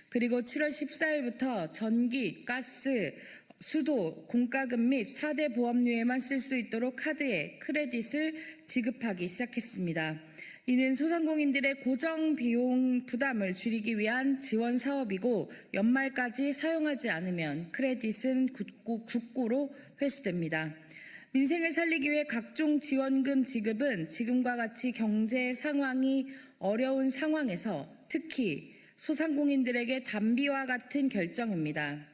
Speaker 16: 그리고 7월 14일부터 전기, 가스, 수도, 공과금 및 4대 보험료에만 쓸 수 있도록 카드에 크레딧을 지급하기 시작했습니다. 이는 소상공인들의 고정 비용 부담을 줄이기 위한 지원 사업이고 연말까지 사용하지 않으면 크레딧은 국고로 회수됩니다. 민생을 살리기 위해 각종 지원금 지급은 지금과 같이 경제 상황이 어려운 상황에서 특히 소상공인들에게 단비와 같은 결정입니다.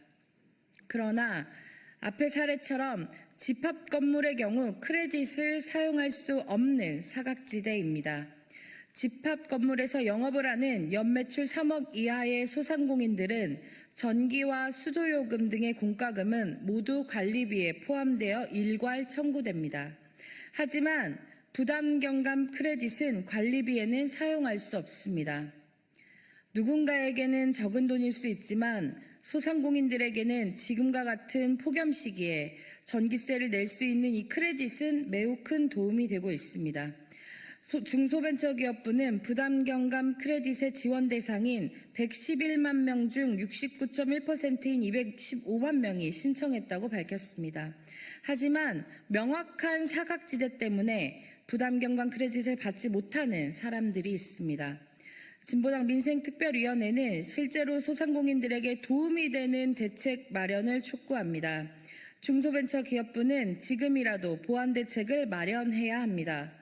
Speaker 16: 그러나 앞의 사례처럼 집합 건물의 경우 크레딧을 사용할 수 없는 사각지대입니다. 집합 건물에서 영업을 하는 연매출 3억 이하의 소상공인들은 전기와 수도요금 등의 공과금은 모두 관리비에 포함되어 일괄 청구됩니다. 하지만 부담경감 크레딧은 관리비에는 사용할 수 없습니다. 누군가에게는 적은 돈일 수 있지만 소상공인들에게는 지금과 같은 폭염 시기에 전기세를 낼 수 있는 이 크레딧은 매우 큰 도움이 되고 있습니다. 중소벤처기업부는 부담경감 크레딧의 지원 대상인 111만 명 중 69.1%인 215만 명이 신청했다고 밝혔습니다. 하지만 명확한 사각지대 때문에 부담경감 크레딧을 받지 못하는 사람들이 있습니다.
Speaker 2: 진보당 민생특별위원회는 실제로 소상공인들에게 도움이 되는 대책 마련을 촉구합니다. 중소벤처기업부는 지금이라도 보완 대책을 마련해야 합니다.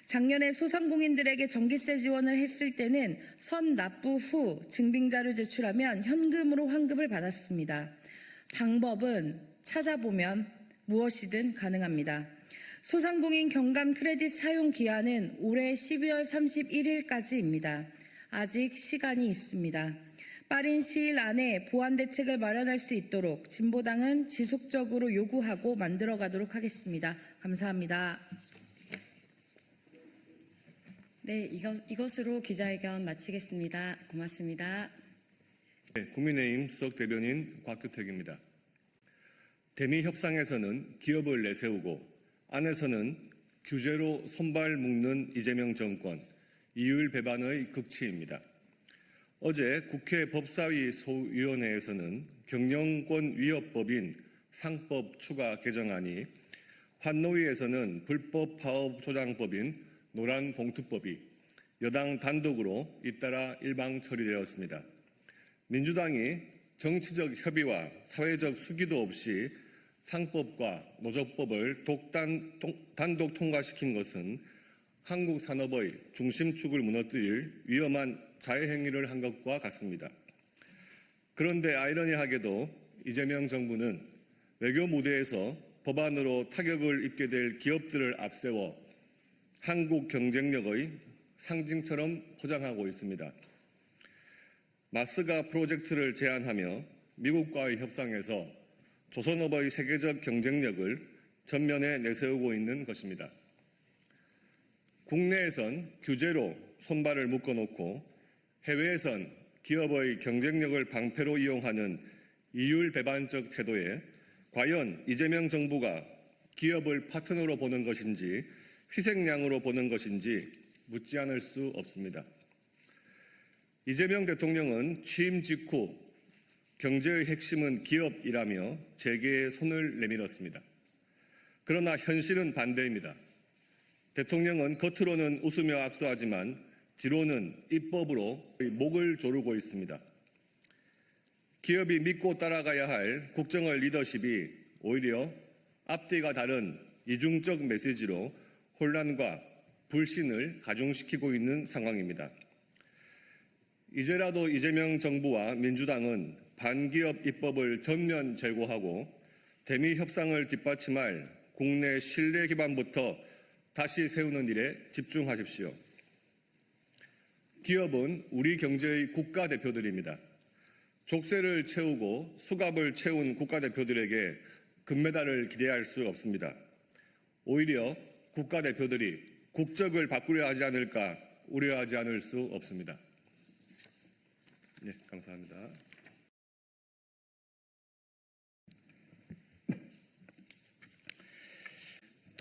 Speaker 2: 작년에 소상공인들에게 전기세 지원을 했을 때는 선 납부 후 증빙자료 제출하면 현금으로 환급을 받았습니다. 방법은 찾아보면 무엇이든 가능합니다. 소상공인 경감 크레딧 사용 기한은 올해 12월 31일까지입니다. 아직 시간이 있습니다. 빠른 시일 안에 보완 대책을 마련할 수 있도록 진보당은 지속적으로 요구하고 만들어가도록 하겠습니다. 감사합니다.
Speaker 1: 네, 이것으로 기자회견 마치겠습니다. 고맙습니다.
Speaker 22: 네, 국민의힘 수석대변인 곽규택입니다. 대미 협상에서는 기업을 내세우고 안에서는 규제로 손발 묶는 이재명 정권, 이율 배반의 극치입니다. 어제 국회 법사위 소위원회에서는 경영권 위협법인 상법 추가 개정안이, 환노위에서는 불법 파업 조장법인 노란봉투법이 여당 단독으로 잇따라 일방 처리되었습니다. 민주당이 정치적 협의와 사회적 수기도 없이 상법과 노조법을 단독 통과시킨 것은 한국 산업의 중심축을 무너뜨릴 위험한 자해행위를 한 것과 같습니다. 그런데 아이러니하게도 이재명 정부는 외교 무대에서 법안으로 타격을 입게 될 기업들을 앞세워 한국 경쟁력의 상징처럼 포장하고 있습니다. 마스가 프로젝트를 제안하며 미국과의 협상에서 조선업의 세계적 경쟁력을 전면에 내세우고 있는 것입니다. 국내에선 규제로 손발을 묶어놓고 해외에선 기업의 경쟁력을 방패로 이용하는 이율 배반적 태도에 과연 이재명 정부가 기업을 파트너로 보는 것인지 희생양으로 보는 것인지 묻지 않을 수 없습니다. 이재명 대통령은 취임 직후 경제의 핵심은 기업이라며 재계에 손을 내밀었습니다. 그러나 현실은 반대입니다. 대통령은 겉으로는 웃으며 악수하지만 뒤로는 입법으로 목을 조르고 있습니다. 기업이 믿고 따라가야 할 국정의 리더십이 오히려 앞뒤가 다른 이중적 메시지로 혼란과 불신을 가중시키고 있는 상황입니다. 이제라도 이재명 정부와 민주당은 반기업 입법을 전면 제고하고 대미 협상을 뒷받침할 국내 신뢰 기반부터 다시 세우는 일에 집중하십시오. 기업은 우리 경제의 국가대표들입니다. 족쇄를 채우고 수갑을 채운 국가대표들에게 금메달을 기대할 수 없습니다. 오히려 국가대표들이 국적을 바꾸려 하지 않을까 우려하지 않을 수 없습니다. 네, 감사합니다.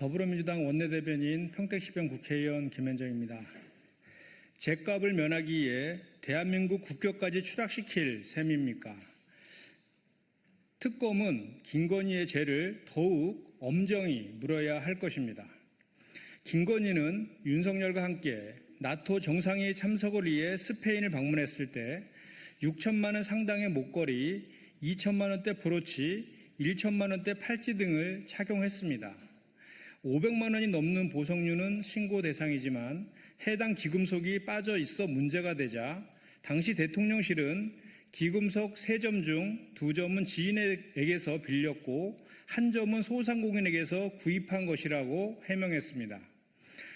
Speaker 23: 더불어민주당 원내대변인 평택시병 국회의원 김현정입니다. 죗값을 면하기 위해 대한민국 국격까지 추락시킬 셈입니까? 특검은 김건희의 죄를 더욱 엄정히 물어야 할 것입니다. 김건희는 윤석열과 함께 나토 정상회의 참석을 위해 스페인을 방문했을 때 6천만 원 상당의 목걸이, 2천만 원대 브로치, 1천만 원대 팔찌 등을 착용했습니다. 500만 원이 넘는 보석류는 신고 대상이지만 해당 기금속이 빠져 있어 문제가 되자 당시 대통령실은 기금속 3점 중 2점은 지인에게서 빌렸고 1점은 소상공인에게서 구입한 것이라고 해명했습니다.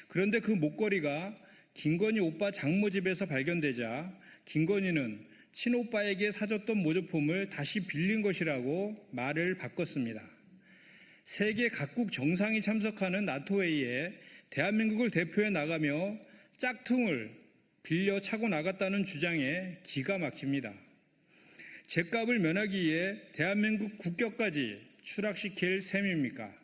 Speaker 23: 그런데 그 목걸이가 김건희 오빠 장모 집에서 발견되자 김건희는 친오빠에게 사줬던 모조품을 다시 빌린 것이라고 말을 바꿨습니다. 세계 각국 정상이 참석하는 나토회의에 대한민국을 대표해 나가며 짝퉁을 빌려 차고 나갔다는 주장에 기가 막힙니다. 죗값을 면하기 위해 대한민국 국격까지 추락시킬 셈입니까?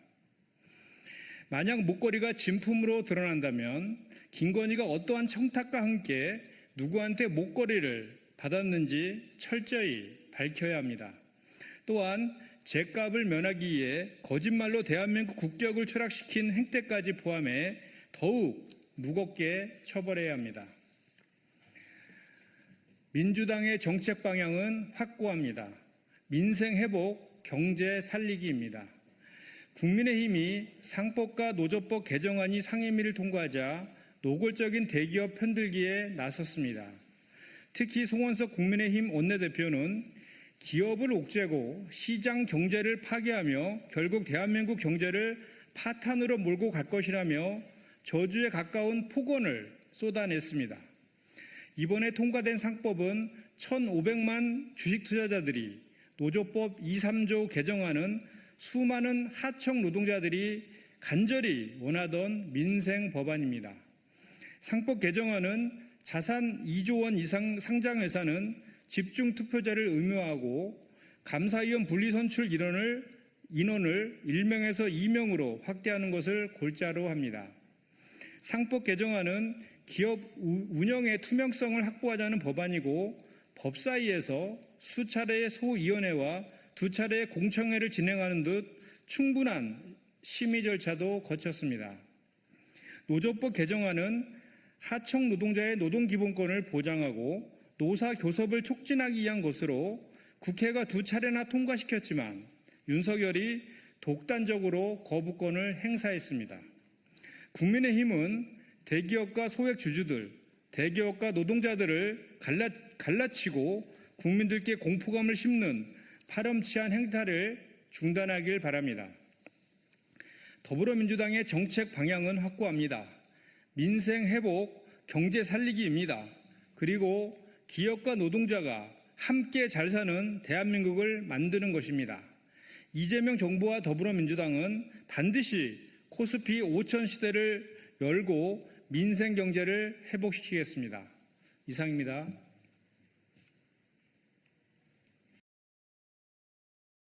Speaker 23: 만약 목걸이가 진품으로 드러난다면 김건희가 어떠한 청탁과 함께 누구한테 목걸이를 받았는지 철저히 밝혀야 합니다. 또한 죗값을 면하기 위해 거짓말로 대한민국 국격을 추락시킨 행태까지 포함해 더욱 무겁게 처벌해야 합니다. 민주당의 정책 방향은 확고합니다. 민생 회복, 경제 살리기입니다. 국민의힘이 상법과 노조법 개정안이 상임위를 통과하자 노골적인 대기업 편들기에 나섰습니다. 특히 송원석 국민의힘 원내대표는 기업을 옥죄고 시장 경제를 파괴하며 결국 대한민국 경제를 파탄으로 몰고 갈 것이라며 저주에 가까운 폭언을 쏟아냈습니다. 이번에 통과된 상법은 1,500만 주식 투자자들이 노조법 2, 3조 개정안은 수많은 하청 노동자들이 간절히 원하던 민생 법안입니다. 상법 개정안은 자산 2조 원 이상 상장 회사는 집중 투표제를 의무화하고 감사위원 분리선출 인원을 1명에서 2명으로 확대하는 것을 골자로 합니다. 상법 개정안은 기업 운영의 투명성을 확보하자는 법안이고 법사위에서 수차례의 소위원회와 2차례의 공청회를 진행하는 듯 충분한 심의 절차도 거쳤습니다. 노조법 개정안은 하청 노동자의 노동기본권을 보장하고 노사 교섭을 촉진하기 위한 것으로 국회가 2차례나 통과시켰지만 윤석열이 독단적으로 거부권을 행사했습니다. 국민의힘은 대기업과 소액 주주들, 대기업과 노동자들을 갈라치고 국민들께 공포감을 심는 파렴치한 행태를 중단하길 바랍니다. 더불어민주당의 정책 방향은 확고합니다. 민생 회복, 경제 살리기입니다. 그리고 기업과 노동자가 함께 잘 사는 대한민국을 만드는 것입니다. 이재명 정부와 더불어민주당은 반드시 코스피 5천 시대를 열고 민생 경제를 회복시키겠습니다. 이상입니다.